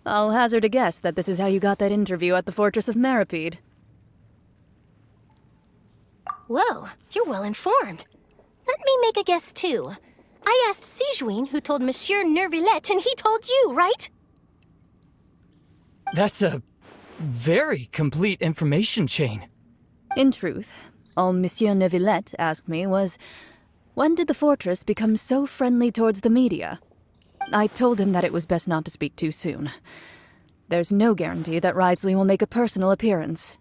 Speaker 19: I'll hazard a guess that this is how you got that interview at the Fortress of Maripede.
Speaker 11: Whoa, you're well informed. Let me make a guess, too. I asked Sijuin, who told Monsieur Nervillet, and he told you, right?
Speaker 18: That's a very complete information chain.
Speaker 19: In truth, all Monsieur Nervillet asked me was, when did the fortress become so friendly towards the media? I told him that it was best not to speak too soon. There's no guarantee that Ridsley will make a personal appearance.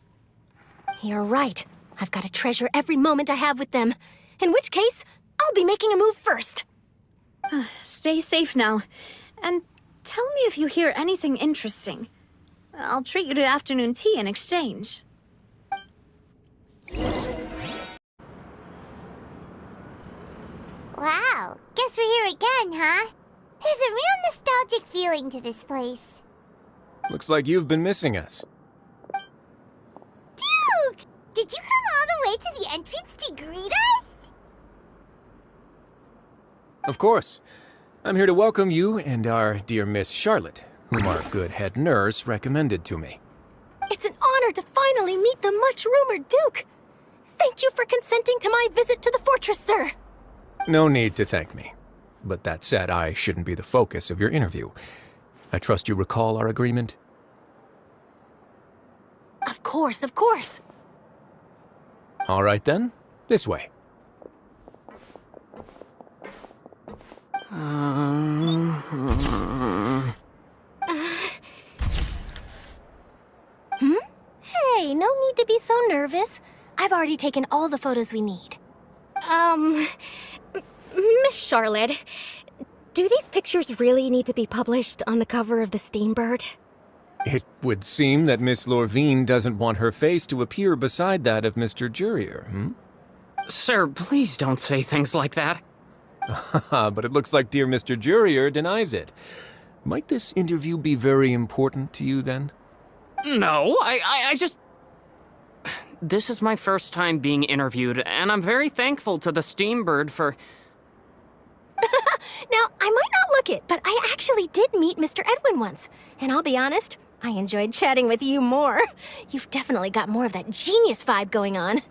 Speaker 11: You're right. I've got to treasure every moment I have with them. In which case, I'll be making a move first.
Speaker 17: Stay safe now. And tell me if you hear anything interesting. I'll treat you to afternoon tea in exchange.
Speaker 15: Wow, guess we're here again, huh? There's a real nostalgic feeling to this place.
Speaker 16: Looks like you've been missing us.
Speaker 15: Duke! Did you come all the way to the entrance to greet us?
Speaker 16: Of course. I'm here to welcome you and our dear Miss Charlotte, whom our good head nurse recommended to me.
Speaker 11: It's an honor to finally meet the much-rumored Duke. Thank you for consenting to my visit to the fortress, sir.
Speaker 16: No need to thank me. But that said, I shouldn't be the focus of your interview. I trust you recall our agreement?
Speaker 11: Of course, of course.
Speaker 16: All right then, this way.
Speaker 11: Hey, no need to be so nervous. I've already taken all the photos we need. Miss Charlotte, do these pictures really need to be published on the cover of the Steambird?
Speaker 16: It would seem that Miss Lorvine doesn't want her face to appear beside that of Mr. Jurier, hmm?
Speaker 20: Sir, please don't say things like that.
Speaker 16: But it looks like dear Mr. Jurier denies it. Might this interview be very important to you, then?
Speaker 20: No, I just... This is my first time being interviewed, and I'm very thankful to the Steambird for...
Speaker 11: Now, I might not look it, but I actually did meet Mr. Edwin once. And I'll be honest, I enjoyed chatting with you more. You've definitely got more of that genius vibe going on.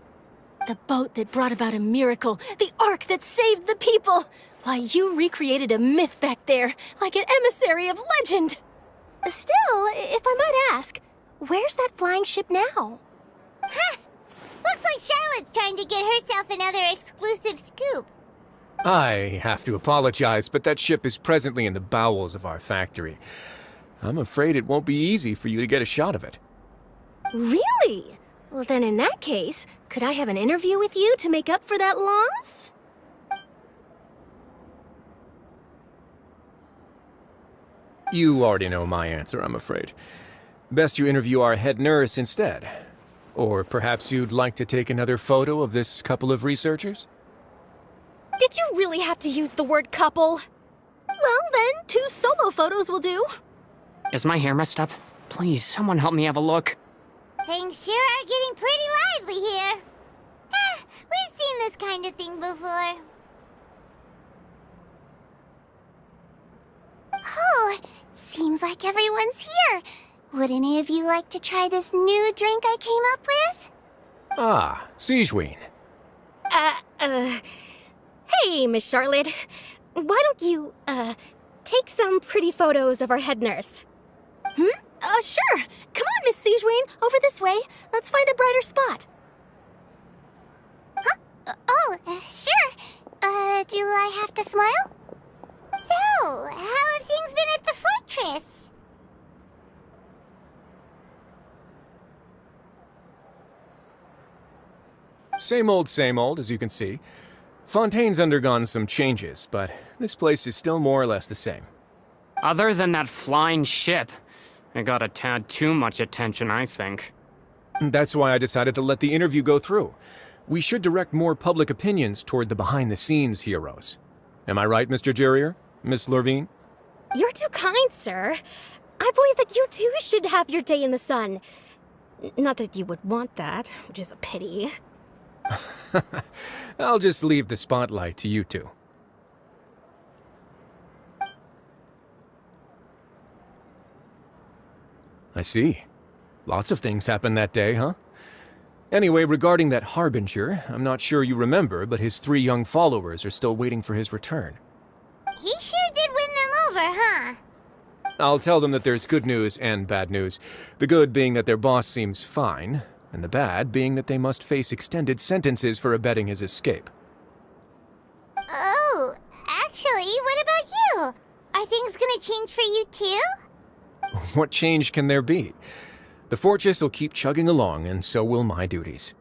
Speaker 11: The boat that brought about a miracle, the ark that saved the people. Why, you recreated a myth back there, like an emissary of legend. Still, if I might ask, where's that flying ship now?
Speaker 15: Huh! Looks like Charlotte's trying to get herself another exclusive scoop.
Speaker 16: I have to apologize, but that ship is presently in the bowels of our factory. I'm afraid it won't be easy for you to get a shot of it.
Speaker 11: Really? Well, then in that case, could I have an interview with you to make up for that loss?
Speaker 16: You already know my answer, I'm afraid. Best you interview our head nurse instead. Or perhaps you'd like to take another photo of this couple of researchers?
Speaker 11: Did you really have to use the word couple? Well, then, 2 solo photos will do.
Speaker 20: Is my hair messed up? Please, someone help me have a look.
Speaker 15: Things sure are getting pretty lively here. We've seen this kind of thing before. Oh, seems like everyone's here. Would any of you like to try this new drink I came up with?
Speaker 16: Ah, Siegeween.
Speaker 11: Hey, Miss Charlotte. Why don't you, take some pretty photos of our head nurse? Sure. Come on, Miss Siegeween, over this way. Let's find a brighter spot. Huh? Sure. Do I have to smile? So, how have things been at the fortress?
Speaker 16: Same old, as you can see. Fontaine's undergone some changes, but this place is still more or less the same.
Speaker 20: Other than that flying ship, it got a tad too much attention, I think.
Speaker 16: That's why I decided to let the interview go through. We should direct more public opinions toward the behind-the-scenes heroes. Am I right, Mr. Jurrier? Miss Lurvine?
Speaker 11: You're too kind, sir. I believe that you too should have your day in the sun. Not that you would want that, which is a pity.
Speaker 16: I'll just leave the spotlight to you two. I see. Lots of things happened that day, huh? Anyway, regarding that Harbinger, I'm not sure you remember, but his 3 young followers are still waiting for his return.
Speaker 15: He sure did win them over, huh?
Speaker 16: I'll tell them that there's good news and bad news. The good being that their boss seems fine, and the bad being that they must face extended sentences for abetting his escape.
Speaker 15: Oh, actually, what about you? Are things gonna change for you too?
Speaker 16: What change can there be? The fortress will keep chugging along, and so will my duties.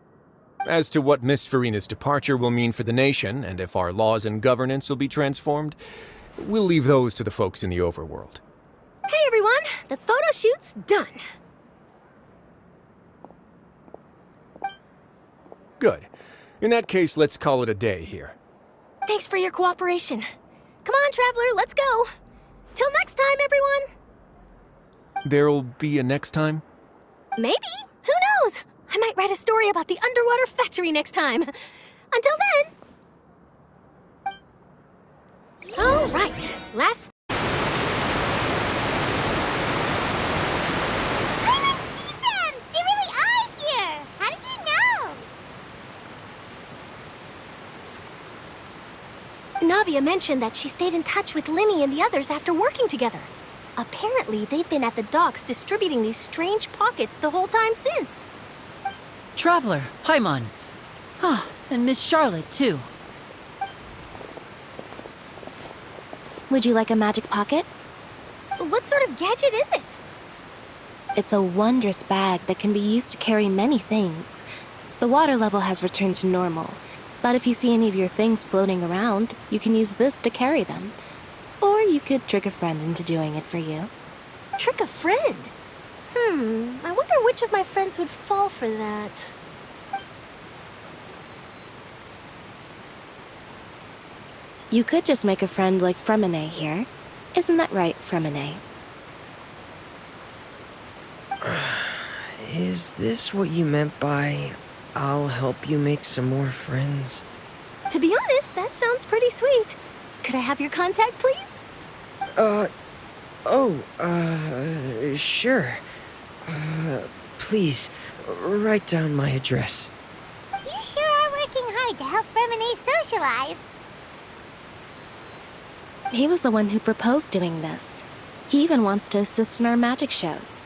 Speaker 16: As to what Miss Farina's departure will mean for the nation, and if our laws and governance will be transformed, we'll leave those to the folks in the overworld.
Speaker 11: Hey everyone, the photo shoot's done.
Speaker 16: Good. In that case, let's call it a day here.
Speaker 11: Thanks for your cooperation. Come on, Traveler, let's go. Till next time, everyone.
Speaker 16: There'll be a next time?
Speaker 11: Maybe. Who knows? I might write a story about the underwater factory next time. Until then. All right, last...
Speaker 15: I didn't see them! They really are here! How did you know?
Speaker 11: Navia mentioned that she stayed in touch with Linny and the others after working together. Apparently, they've been at the docks distributing these strange pockets the whole time since.
Speaker 13: Traveler, Paimon. Ah, and Miss Charlotte, too.
Speaker 14: Would you like a magic pocket?
Speaker 11: What sort of gadget is it?
Speaker 14: It's a wondrous bag that can be used to carry many things. The water level has returned to normal, but if you see any of your things floating around, you can use this to carry them. Or you could trick a friend into doing it for you.
Speaker 11: Trick a friend? I wonder which of my friends would fall for that.
Speaker 14: You could just make a friend like Fremine here. Isn't that right, Fremine?
Speaker 21: Is this what you meant by, I'll help you make some more friends?
Speaker 11: To be honest, that sounds pretty sweet. Could I have your contact, please?
Speaker 21: Sure. Please, write down my address.
Speaker 15: You sure are working hard to help Fremine socialize.
Speaker 14: He was the one who proposed doing this. He even wants to assist in our magic shows.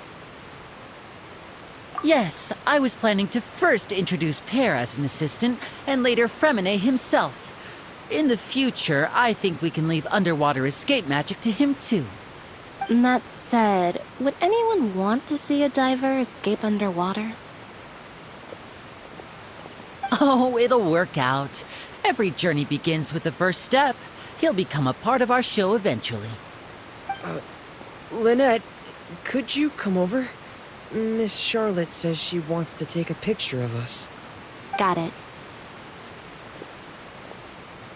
Speaker 13: Yes, I was planning to first introduce Pear as an assistant, and later Fremine himself. In the future, I think we can leave underwater escape magic to him too.
Speaker 14: That said, would anyone want to see a diver escape underwater?
Speaker 13: Oh, it'll work out. Every journey begins with the first step. He'll become a part of our show eventually.
Speaker 21: Lynette, could you come over? Miss Charlotte says she wants to take a picture of us.
Speaker 14: Got it.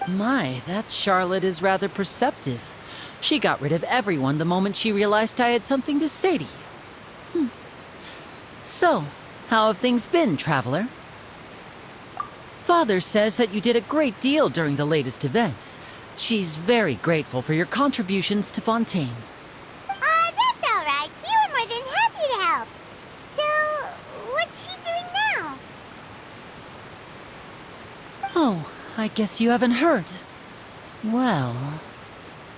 Speaker 13: My, that Charlotte is rather perceptive. She got rid of everyone the moment she realized I had something to say to you. So, how have things been, Traveler? Father says that you did a great deal during the latest events. She's very grateful for your contributions to Ffontaine.
Speaker 15: That's all right. We were more than happy to help. So, what's she doing now?
Speaker 13: Oh, I guess you haven't heard. Well,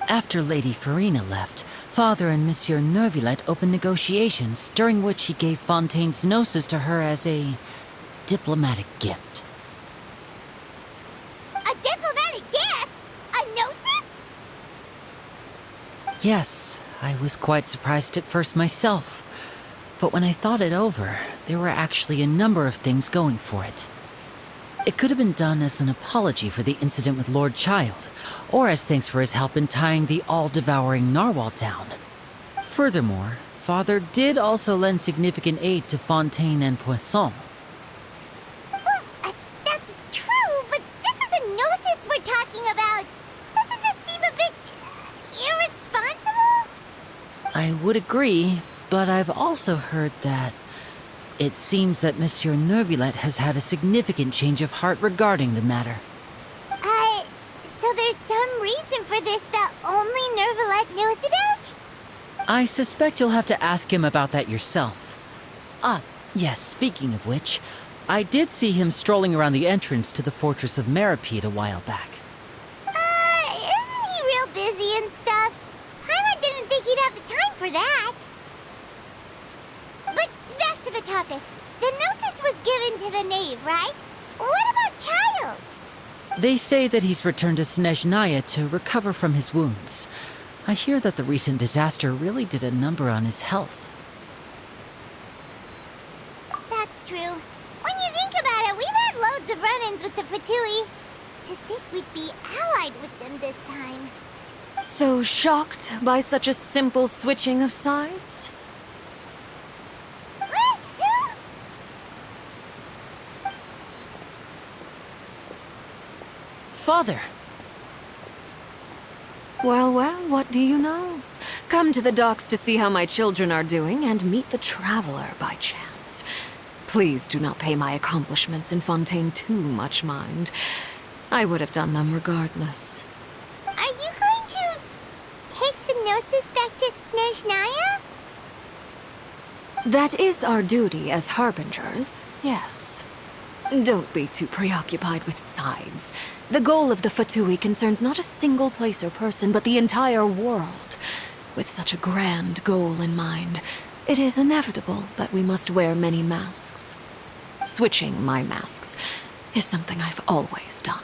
Speaker 13: after Lady Farina left, Father and Monsieur Neuvillette opened negotiations, during which he gave Fontaine's gnosis to her as a diplomatic gift.
Speaker 15: A diplomatic gift? A gnosis?
Speaker 13: Yes, I was quite surprised at first myself. But when I thought it over, there were actually a number of things going for it. It could have been done as an apology for the incident with Lord Child, or as thanks for his help in tying the all-devouring narwhal down. Furthermore, Father did also lend significant aid to Fontaine and Poisson.
Speaker 15: Well, that's true, but this is a gnosis we're talking about. Doesn't this seem a bit irresponsible?
Speaker 13: I would agree, but I've also heard that it seems that Monsieur Neuvillette has had a significant change of heart regarding the matter.
Speaker 15: So there's some reason for this that only Neuvillette knows about?
Speaker 13: I suspect you'll have to ask him about that yourself. Ah, yes, speaking of which, I did see him strolling around the entrance to the Fortress of Meripede a while back.
Speaker 15: Isn't he real busy and stuff? Paimon didn't think he'd have the time for that. But back to the topic. The gnosis was given to the knave, right? What about Child?
Speaker 13: They say that he's returned to Snezhnaya to recover from his wounds. I hear that the recent disaster really did a number on his health.
Speaker 15: That's true. When you think about it, we've had loads of run-ins with the Fatui. To think we'd be allied with them this time.
Speaker 6: So shocked by such a simple switching of sides?
Speaker 13: Father!
Speaker 6: Well, what do you know? Come to the docks to see how my children are doing and meet the Traveler by chance. Please do not pay my accomplishments in Fontaine too much mind. I would have done them regardless.
Speaker 15: Are you going to take the gnosis back to Snezhnaya?
Speaker 6: That is our duty as harbingers, yes. Don't be too preoccupied with sides. The goal of the Fatui concerns not a single place or person, but the entire world. With such a grand goal in mind, it is inevitable that we must wear many masks. Switching my masks is something I've always done.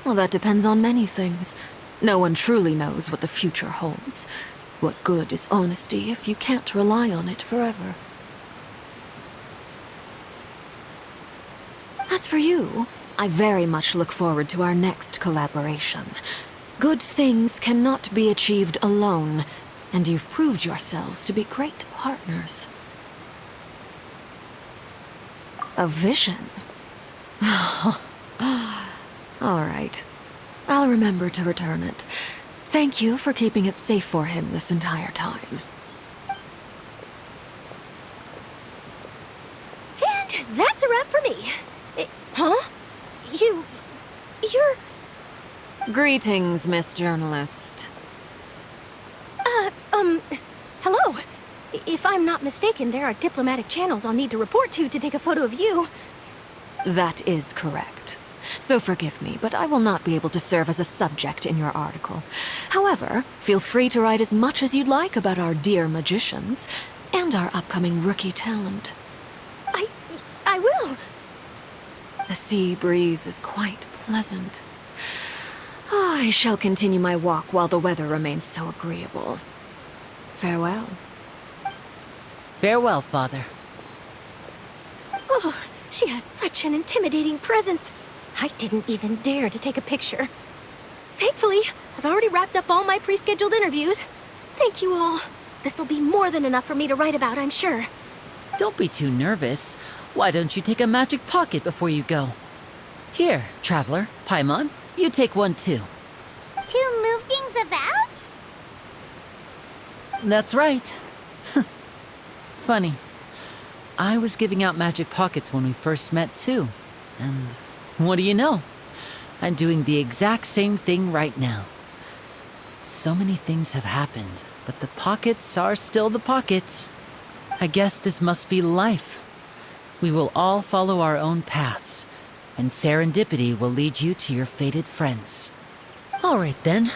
Speaker 6: Well, that depends on many things. No one truly knows what the future holds. What good is honesty if you can't rely on it forever? As for you, I very much look forward to our next collaboration. Good things cannot be achieved alone, and you've proved yourselves to be great partners. A vision? All right. I'll remember to return it. Thank you for keeping it safe for him this entire time.
Speaker 11: And that's a wrap for me. Huh? You're...
Speaker 6: Greetings, Miss Journalist.
Speaker 11: Hello. If I'm not mistaken, there are diplomatic channels I'll need to report to take a photo of you.
Speaker 6: That is correct. So forgive me, but I will not be able to serve as a subject in your article. However, feel free to write as much as you'd like about our dear magicians and our upcoming rookie talent.
Speaker 11: I will.
Speaker 6: The sea breeze is quite pleasant. I shall continue my walk while the weather remains so agreeable. Farewell.
Speaker 13: Farewell, Father.
Speaker 11: Oh, she has such an intimidating presence. I didn't even dare to take a picture. Thankfully, I've already wrapped up all my pre-scheduled interviews. Thank you all. This'll be more than enough for me to write about, I'm sure.
Speaker 13: Don't be too nervous. Why don't you take a magic pocket before you go? Here, Traveler, Paimon, you take one too.
Speaker 15: To move things about?
Speaker 13: That's right. Funny. I was giving out magic pockets when we first met too. And what do you know? I'm doing the exact same thing right now. So many things have happened, but the pockets are still the pockets. I guess this must be life. We will all follow our own paths, and serendipity will lead you to your fated friends. All right then.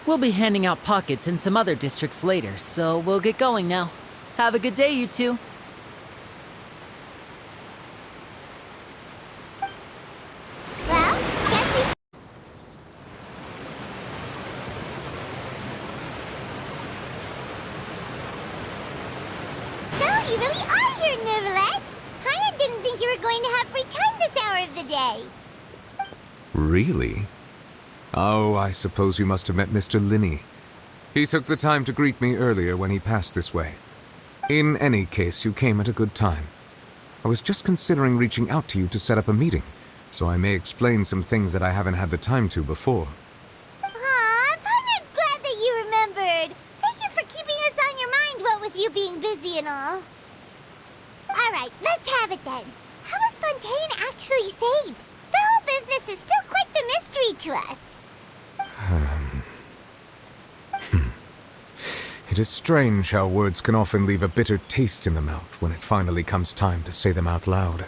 Speaker 13: We'll be handing out pockets in some other districts later, so we'll get going now. Have a good day, you two.
Speaker 15: So, you really are here, Neuvillette. Paimon didn't think you were going to have free time this hour of the day.
Speaker 12: Really? Oh, I suppose you must have met Mr. Linney. He took the time to greet me earlier when he passed this way. In any case, you came at a good time. I was just considering reaching out to you to set up a meeting, so I may explain some things that I haven't had the time to before.
Speaker 15: Aw, Paimon's glad that you remembered. Thank you for keeping us on your mind, what with you being busy and all. Alright, let's have it then. How was Fontaine actually saved? The whole business is still quite the mystery to us.
Speaker 12: It is strange how words can often leave a bitter taste in the mouth when it finally comes time to say them out loud.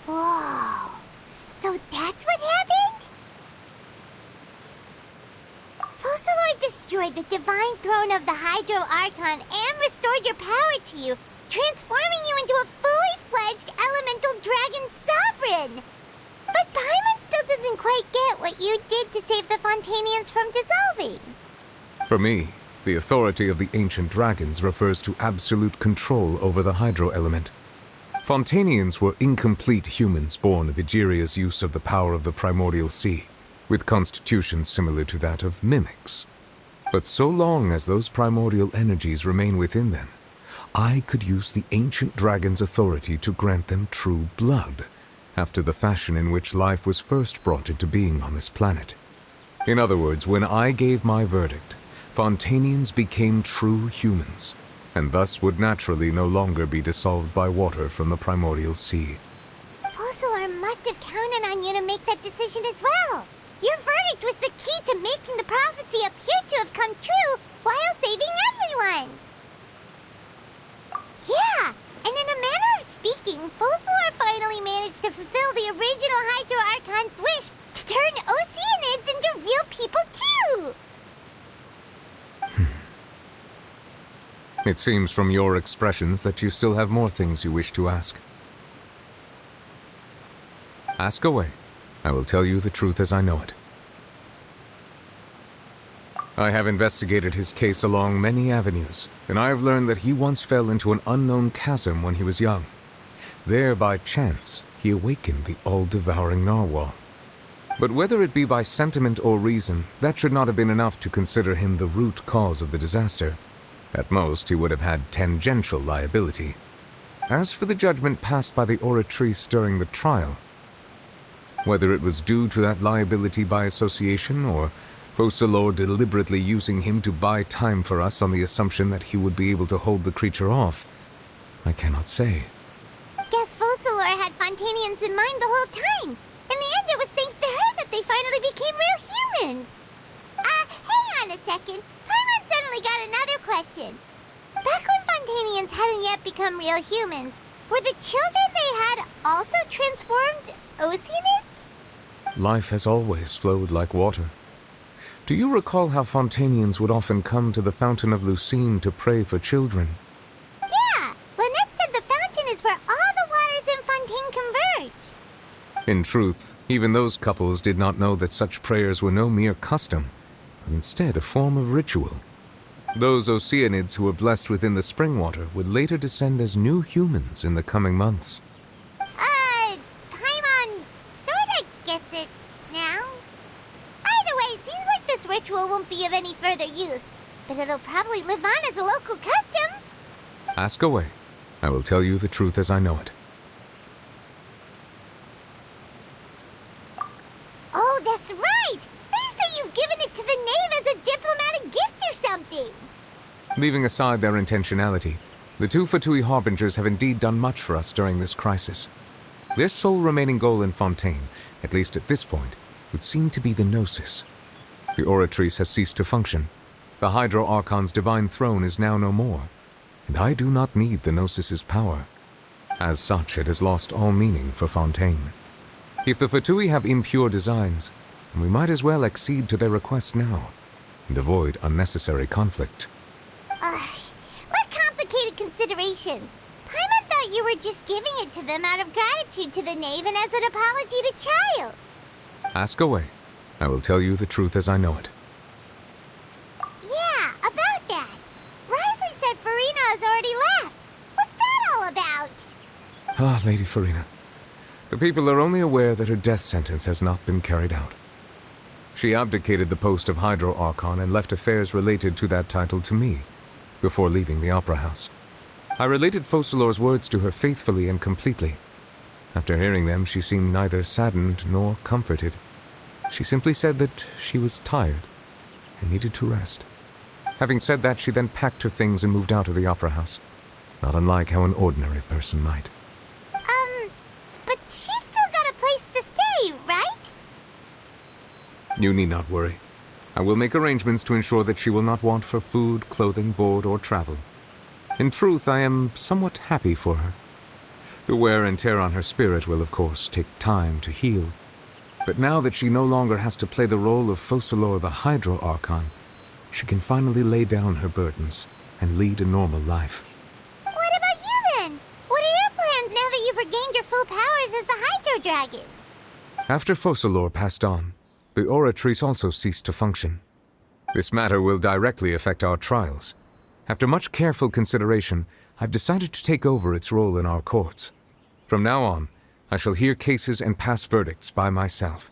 Speaker 15: Whoa. So that's what happened? Focalor destroyed the divine throne of the Hydro Archon and restored your power to you, transforming you into a fully fledged elemental dragon sovereign. But Paimon still doesn't quite get what you did to save the Fontainians from dissolving.
Speaker 12: For me, the authority of the ancient dragons refers to absolute control over the hydro element. Fontainians were incomplete humans born of Egeria's use of the power of the primordial sea, with constitutions similar to that of mimics. But so long as those primordial energies remain within them, I could use the ancient dragon's authority to grant them true blood, after the fashion in which life was first brought into being on this planet. In other words, when I gave my verdict, Fontainians became true humans, and thus would naturally no longer be dissolved by water from the primordial sea.
Speaker 15: Focalor must have counted on you to make that decision as well. Your verdict was the key to making the prophecy appear to have come true while saving everyone. Yeah, and in a manner of speaking, Focalor finally managed to fulfill the original Hydro Archon's wish to turn Oceanids into real people too!
Speaker 12: It seems from your expressions that you still have more things you wish to ask. Ask away. I will tell you the truth as I know it. I have investigated his case along many avenues, and I have learned that he once fell into an unknown chasm when he was young. There, by chance, he awakened the all-devouring narwhal. But whether it be by sentiment or reason, that should not have been enough to consider him the root cause of the disaster. At most, he would have had tangential liability. As for the judgment passed by the Oratrice during the trial, whether it was due to that liability by association, or Focalor deliberately using him to buy time for us on the assumption that he would be able to hold the creature off, I cannot say.
Speaker 15: Guess Focalor had Fontainians in mind the whole time. In the end, it was thanks to her that they finally became real humans. Hang on a second. Paimon suddenly got another question. Back when Fontainians hadn't yet become real humans, were the children they had also transformed Oceanids?
Speaker 12: Life has always flowed like water. Do you recall how Fontainians would often come to the Fountain of Lucine to pray for children?
Speaker 15: Yeah, Lynette said the fountain is where all the waters in Fontaine converge.
Speaker 12: In truth, even those couples did not know that such prayers were no mere custom, but instead a form of ritual. Those Oceanids who were blessed within the spring water would later descend as new humans in the coming months.
Speaker 15: Paimon sorta gets it now. Either way, seems like this ritual won't be of any further use, but it'll probably live on as a local custom.
Speaker 12: Ask away. I will tell you the truth as I know it.
Speaker 15: Oh, that's right! They say you've given it to the Knave as a diplomatic gift or something!
Speaker 12: Leaving aside their intentionality, the two Fatui Harbingers have indeed done much for us during this crisis. Their sole remaining goal in Fontaine, at least at this point, would seem to be the Gnosis. The Oratrice has ceased to function. The Hydro Archon's divine throne is now no more, and I do not need the Gnosis's power. As such, it has lost all meaning for Fontaine. If the Fatui have impure designs, then we might as well accede to their request now, and avoid unnecessary conflict.
Speaker 15: What complicated considerations! Paimon thought you were just giving it to them out of gratitude to the Knave and as an apology to Child.
Speaker 12: Ask away. I will tell you the truth as I know it.
Speaker 15: Yeah, about that. Risley said Farina has already left. What's that all about?
Speaker 12: Ah, Lady Farina. The people are only aware that her death sentence has not been carried out. She abdicated the post of Hydro Archon and left affairs related to that title to me, before leaving the Opera House. I related Focalor's words to her faithfully and completely. After hearing them, she seemed neither saddened nor comforted. She simply said that she was tired and needed to rest. Having said that, she then packed her things and moved out of the Opera House, not unlike how an ordinary person might.
Speaker 15: But she's still got a place to stay, right?
Speaker 12: You need not worry. I will make arrangements to ensure that she will not want for food, clothing, board, or travel. In truth, I am somewhat happy for her. The wear and tear on her spirit will, of course, take time to heal. But now that she no longer has to play the role of Focalor the Hydro Archon, she can finally lay down her burdens and lead a normal life.
Speaker 15: What about you then? What are your plans now that you've regained your full powers as the Hydro Dragon?
Speaker 12: After Focalor passed on, the Oratrice also ceased to function. This matter will directly affect our trials. After much careful consideration, I've decided to take over its role in our courts. From now on, I shall hear cases and pass verdicts by myself.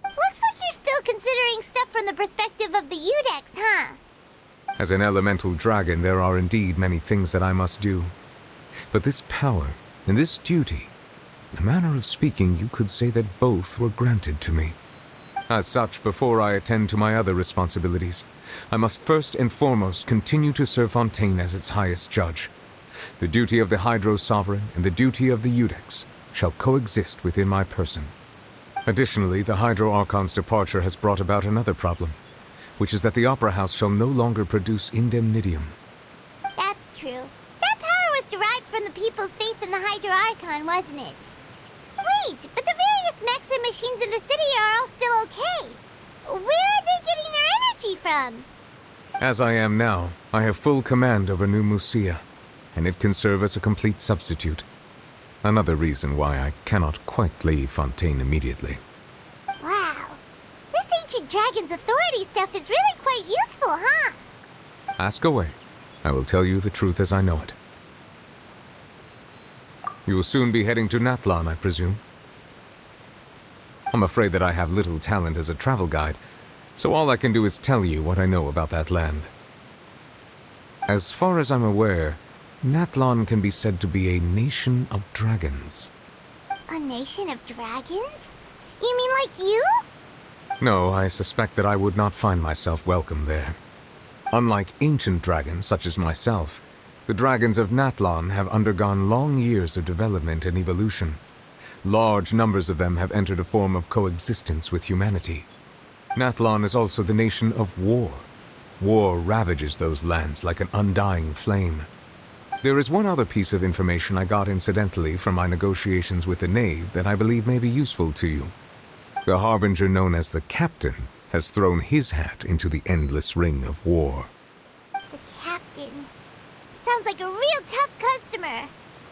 Speaker 15: Looks like you're still considering stuff from the perspective of the Udex, huh?
Speaker 12: As an elemental dragon, there are indeed many things that I must do. But this power and this duty, in a manner of speaking, you could say that both were granted to me. As such, before I attend to my other responsibilities, I must first and foremost continue to serve Fontaine as its highest judge. The duty of the Hydro Sovereign and the duty of the Udex shall coexist within my person. Additionally, the Hydro Archon's departure has brought about another problem, which is that the Opera House shall no longer produce indemnitium.
Speaker 15: That's true. That power was derived from the people's faith in the Hydro Archon, wasn't it? Wait, but the various mechs and machines in the city are all still okay. Where are they getting their energy from?
Speaker 12: As I am now, I have full command over New Musia, and it can serve as a complete substitute. Another reason why I cannot quite leave Fontaine immediately.
Speaker 15: Wow. This ancient dragon's authority stuff is really quite useful, huh?
Speaker 12: Ask away. I will tell you the truth as I know it. You will soon be heading to Natlan, I presume? I'm afraid that I have little talent as a travel guide, so all I can do is tell you what I know about that land. As far as I'm aware, Natlan can be said to be a nation of dragons.
Speaker 15: A nation of dragons? You mean like you?
Speaker 12: No, I suspect that I would not find myself welcome there. Unlike ancient dragons such as myself, the dragons of Natlan have undergone long years of development and evolution. Large numbers of them have entered a form of coexistence with humanity. Natlan is also the nation of war. War ravages those lands like an undying flame. There is one other piece of information I got incidentally from my negotiations with the Knave that I believe may be useful to you. The Harbinger known as the Captain has thrown his hat into the endless ring of war.
Speaker 15: The Captain. Sounds like a real tough customer.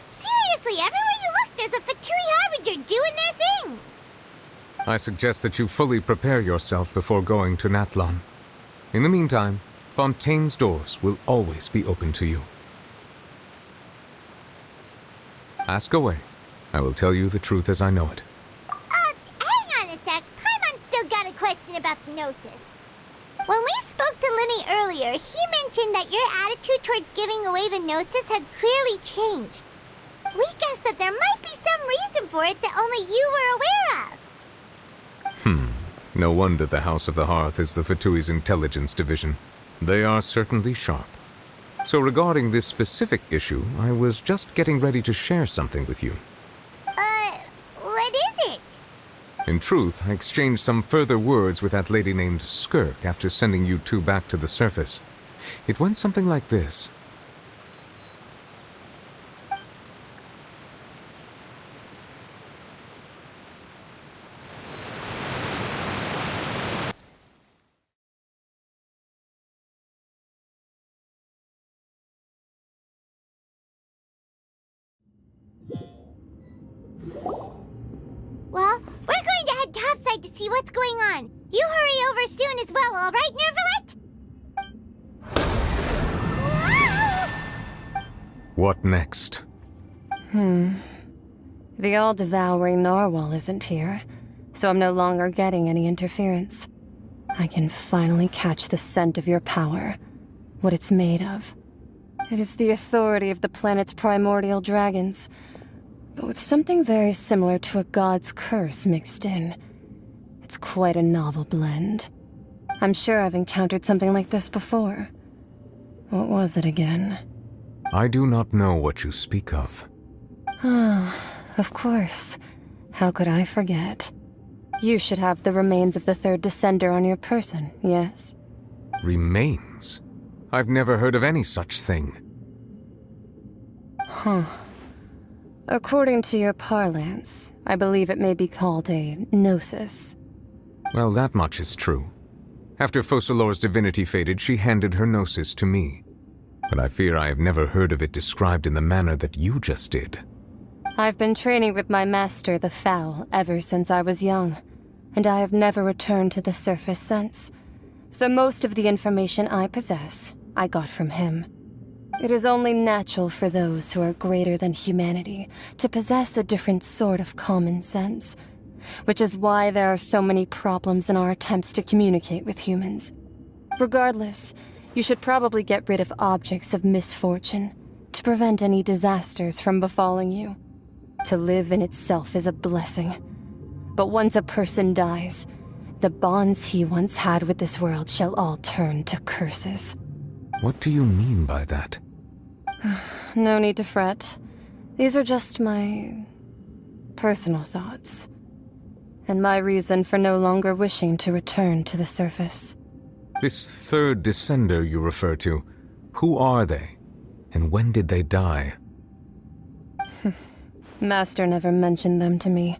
Speaker 15: Seriously, everywhere you look, there's a Fatui Harbinger doing their thing.
Speaker 12: I suggest that you fully prepare yourself before going to Natlan. In the meantime, Fontaine's doors will always be open to you. Ask away. I will tell you the truth as I know it.
Speaker 15: Hang on a sec. Paimon's still got a question about the Gnosis. What When we spoke to Lenny earlier, he mentioned that your attitude towards giving away the Gnosis had clearly changed. We guessed that there might be some reason for it that only you were aware of.
Speaker 12: No wonder the House of the Hearth is the Fatui's intelligence division. They are certainly sharp. So regarding this specific issue, I was just getting ready to share something with you.
Speaker 15: What is it?
Speaker 12: In truth, I exchanged some further words with that lady named Skirk after sending you two back to the surface. It went something like this.
Speaker 15: Well, we're going to head topside to see what's going on. You hurry over soon as well, all right, Nervalette?
Speaker 12: What next?
Speaker 3: The all-devouring narwhal isn't here, so I'm no longer getting any interference. I can finally catch the scent of your power, what it's made of. It is the authority of the planet's primordial dragons, but with something very similar to a god's curse mixed in. It's quite a novel blend. I'm sure I've encountered something like this before. What was it again?
Speaker 12: I do not know what you speak of.
Speaker 3: Of course. How could I forget? You should have the remains of the third descender on your person, yes?
Speaker 12: Remains? I've never heard of any such thing.
Speaker 3: According to your parlance, I believe it may be called a gnosis.
Speaker 12: Well, that much is true. After Focalor's divinity faded, she handed her gnosis to me. But I fear I have never heard of it described in the manner that you just did.
Speaker 3: I've been training with my master, the Foul, ever since I was young, and I have never returned to the surface since. So most of the information I possess, I got from him. It is only natural for those who are greater than humanity to possess a different sort of common sense, which is why there are so many problems in our attempts to communicate with humans. Regardless, you should probably get rid of objects of misfortune to prevent any disasters from befalling you. To live in itself is a blessing. But once a person dies, the bonds he once had with this world shall all turn to curses.
Speaker 12: What do you mean by that?
Speaker 3: No need to fret. These are just my personal thoughts, and my reason for no longer wishing to return to the surface.
Speaker 12: This third descender you refer to, who are they? And when did they die?
Speaker 3: Master never mentioned them to me.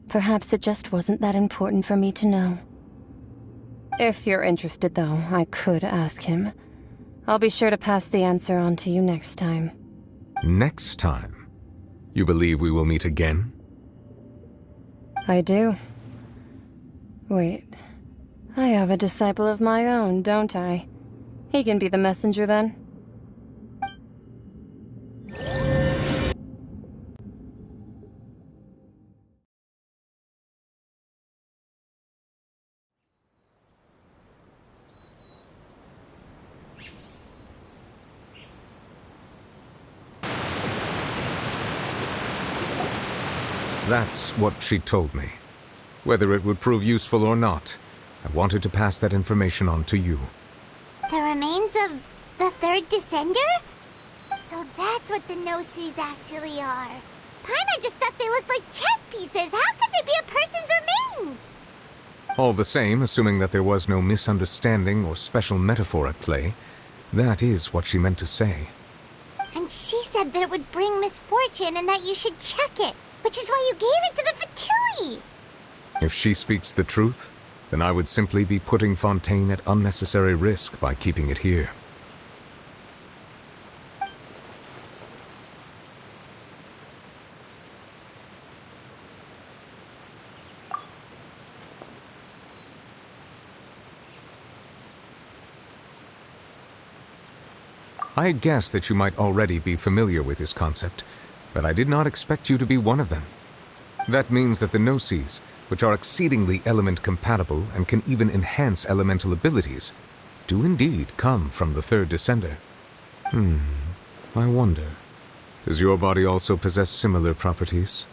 Speaker 3: Perhaps it just wasn't that important for me to know. If you're interested, though, I could ask him. I'll be sure to pass the answer on to you next time.
Speaker 12: Next time? You believe we will meet again?
Speaker 3: I do. Wait. I have a disciple of my own, don't I? He can be the messenger then.
Speaker 12: That's what she told me. Whether it would prove useful or not, I wanted to pass that information on to you.
Speaker 15: The remains of the third descender? So that's what the Gnosis actually are. Paimon just thought they looked like chess pieces. How could they be a person's remains?
Speaker 12: All the same, assuming that there was no misunderstanding or special metaphor at play, that is what she meant to say.
Speaker 15: And she said that it would bring misfortune and that you should check it, which is why you gave it to the Fatui.
Speaker 12: If she speaks the truth, then I would simply be putting Fontейн at unnecessary risk by keeping it here. I had guessed that you might already be familiar with this concept, but I did not expect you to be one of them. That means that the Gnosis, which are exceedingly element-compatible and can even enhance elemental abilities, do indeed come from the third descender. I wonder, does your body also possess similar properties?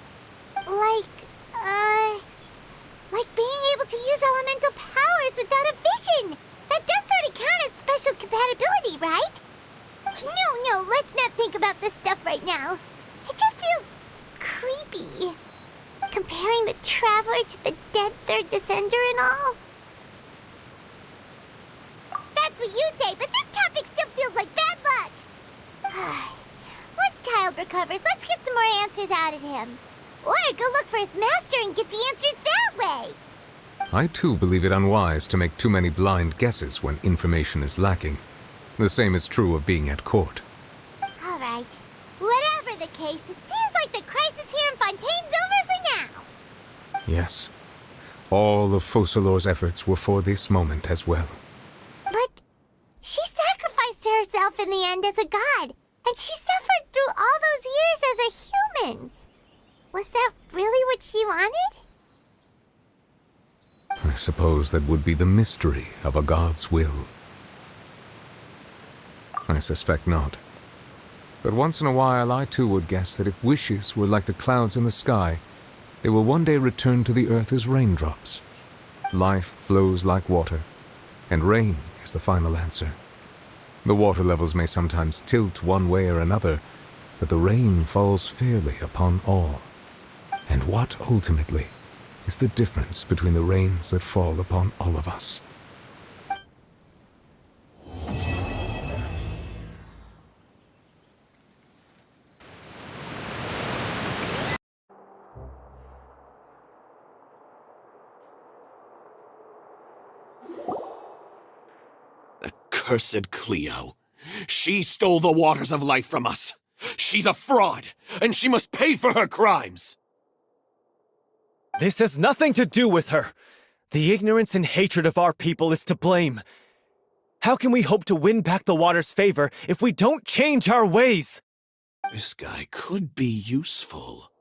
Speaker 15: Like being able to use elemental powers without a vision. That does sort of count as special compatibility, right? No, let's not think about this stuff right now. It just feels creepy. Comparing the Traveler to the dead third descender and all. That's what you say, but this topic still feels like bad luck. Once Child recovers, let's get some more answers out of him. Or go look for his master and get the answers that way.
Speaker 12: I too believe it unwise to make too many blind guesses when information is lacking. The same is true of being at court.
Speaker 15: All right. Whatever the case, it seems like the crisis here in Fontaine's over for now.
Speaker 12: Yes. All of Focalor's efforts were for this moment as well.
Speaker 15: But she sacrificed herself in the end as a god, and she suffered through all those years as a human. Was that really what she wanted?
Speaker 12: I suppose that would be the mystery of a god's will. I suspect not. But once in a while I too would guess that if wishes were like the clouds in the sky, they will one day return to the earth as raindrops. Life flows like water, and rain is the final answer. The water levels may sometimes tilt one way or another, but the rain falls fairly upon all. And what, ultimately, is the difference between the rains that fall upon all of us?
Speaker 5: Cursed Cleo. She stole the waters of life from us. She's a fraud, and she must pay for her crimes.
Speaker 4: This has nothing to do with her. The ignorance and hatred of our people is to blame. How can we hope to win back the water's favor if we don't change our ways?
Speaker 5: This guy could be useful.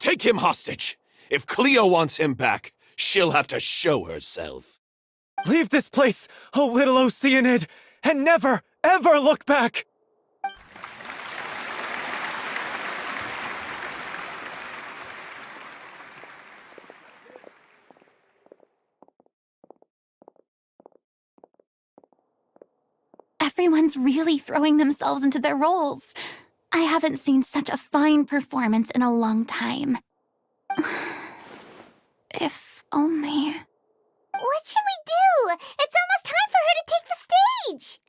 Speaker 5: Take him hostage. If Cleo wants him back, she'll have to show herself.
Speaker 4: Leave this place, O little Oceanid, and never, ever look back!
Speaker 1: Everyone's really throwing themselves into their roles. I haven't seen such a fine performance in a long time. If only...
Speaker 15: What should we do? It's almost time for her to take the stage!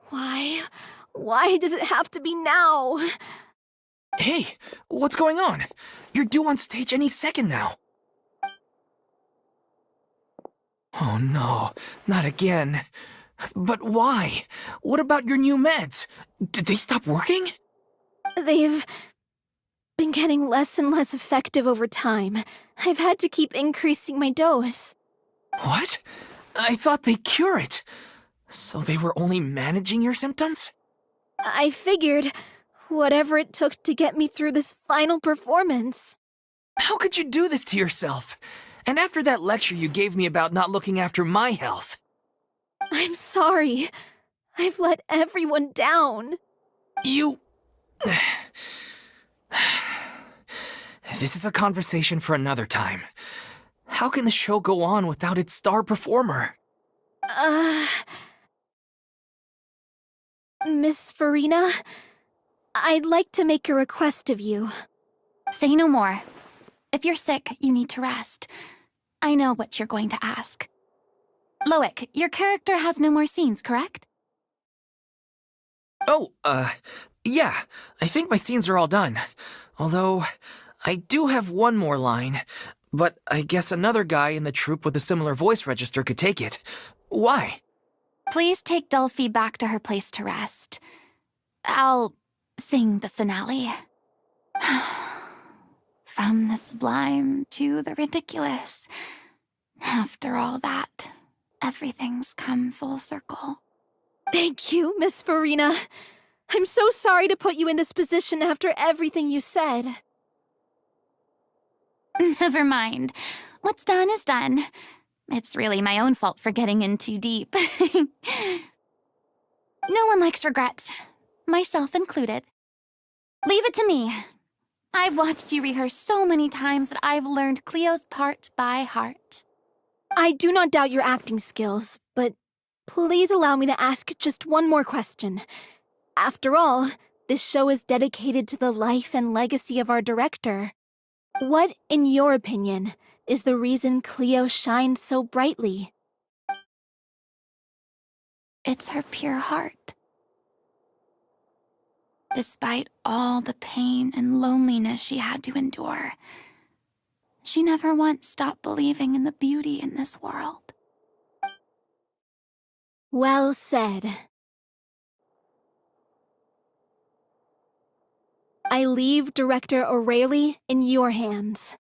Speaker 9: Why? Why does it have to be now?
Speaker 18: Hey, what's going on? You're due on stage any second now. Oh no, not again. But why? What about your new meds? Did they stop working?
Speaker 9: They've been getting less and less effective over time. I've had to keep increasing my dose.
Speaker 18: What? I thought they cure it. So they were only managing your symptoms?
Speaker 9: I figured whatever it took to get me through this final performance.
Speaker 18: How could you do this to yourself? And after that lecture you gave me about not looking after my health.
Speaker 9: I'm sorry. I've let everyone down.
Speaker 18: You... This is a conversation for another time. How can the show go on without its star performer?
Speaker 9: Miss Farina, I'd like to make a request of you.
Speaker 1: Say no more. If you're sick, you need to rest. I know what you're going to ask. Loic, your character has no more scenes, correct?
Speaker 18: Oh, yeah. I think my scenes are all done. Although, I do have one more line. But I guess another guy in the troupe with a similar voice register could take it. Why?
Speaker 1: Please take Delphi back to her place to rest. I'll sing the finale. From the sublime to the ridiculous. After all that, everything's come full circle.
Speaker 9: Thank you, Miss Farina. I'm so sorry to put you in this position after everything you said.
Speaker 1: Never mind. What's done is done.
Speaker 2: It's really my own fault for getting in too deep. No one likes regrets, myself included. Leave it to me. I've watched you rehearse so many times that I've learned Cleo's part by heart.
Speaker 17: I do not doubt your acting skills, but please allow me to ask just one more question. After all, this show is dedicated to the life and legacy of our director. What, in your opinion, is the reason Cleo shines so brightly?
Speaker 1: It's her pure heart. Despite all the pain and loneliness she had to endure, she never once stopped believing in the beauty in this world.
Speaker 17: Well said. I leave Director O'Reilly in your hands.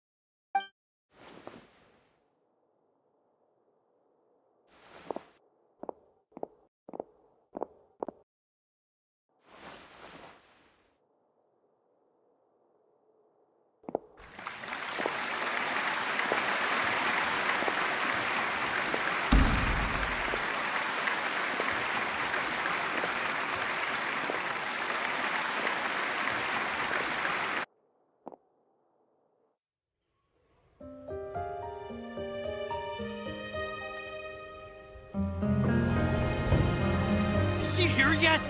Speaker 4: Is she here yet?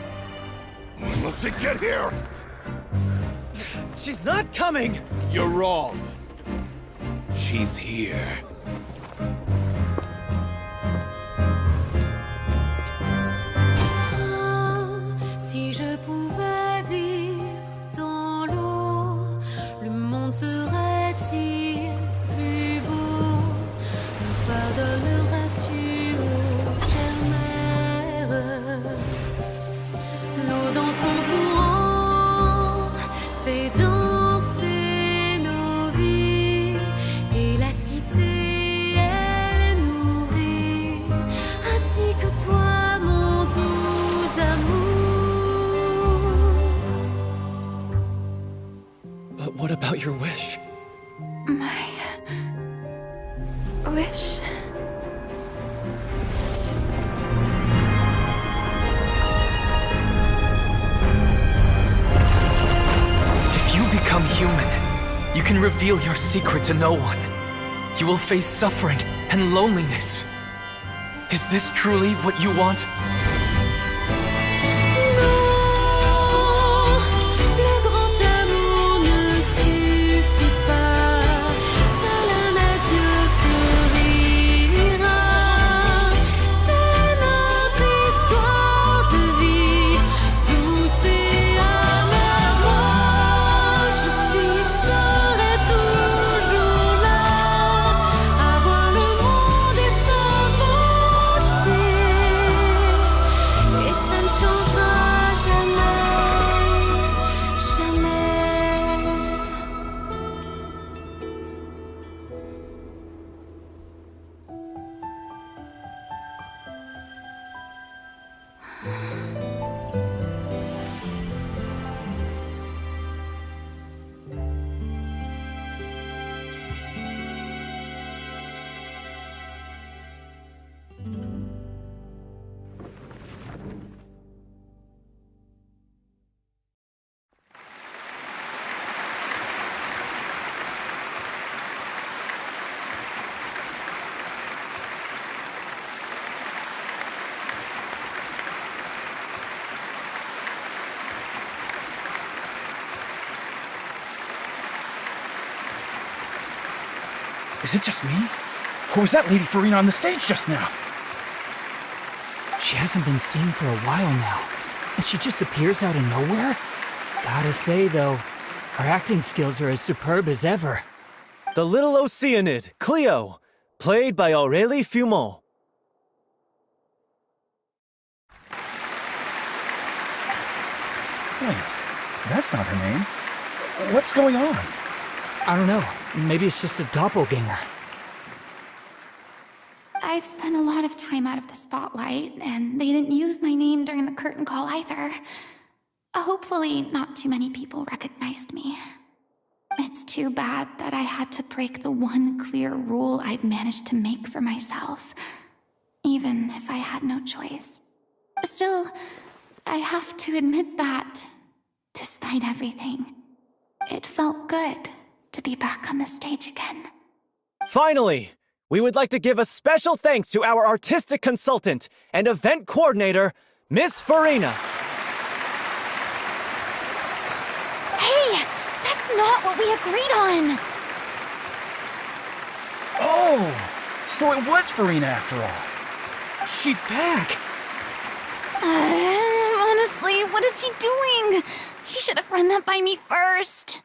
Speaker 10: When will she get here?
Speaker 4: She's not coming!
Speaker 10: You're wrong. She's here.
Speaker 22: Si je pouvais vivre dans l'eau, le monde serait-il plus beau? Me pardonneras-tu, ô chère mère? L'eau dans son courant fait danser nos vies, et la cité elle nourrit, ainsi que toi, mon doux amour.
Speaker 4: But what about your wish?
Speaker 1: My wish.
Speaker 23: If you become human, you can reveal your secret to no one. You will face suffering and loneliness. Is this truly what you want?
Speaker 22: Le grand amour ne suffit pas, seul un adieu fleurira. C'est notre histoire de vie, douce et amère. Moi, je suis, serai toujours là, à voir le monde et sa beauté. Et ça ne changera jamais, jamais.
Speaker 7: Is it just me? Or was that Lady Farina on the stage just now?
Speaker 18: She hasn't been seen for a while now, and she just appears out of nowhere? Gotta say, though, her acting skills are as superb as ever.
Speaker 4: The little Oceanid, Cleo, played by Aurélie Fumont.
Speaker 7: Wait, that's not her name. What's going on?
Speaker 18: I don't know. Maybe it's just a doppelganger.
Speaker 1: I've spent a lot of time out of the spotlight, and they didn't use my name during the curtain call either. Hopefully, not too many people recognized me. It's too bad that I had to break the one clear rule I'd managed to make for myself, even if I had no choice. Still, I have to admit that, despite everything, it felt good to be back on the stage again.
Speaker 4: Finally, we would like to give a special thanks to our artistic consultant and event coordinator, Miss Farina.
Speaker 2: Hey, that's not what we agreed on!
Speaker 7: Oh, so it was Farina after all. She's back.
Speaker 2: Honestly, what is he doing? He should have run that by me first.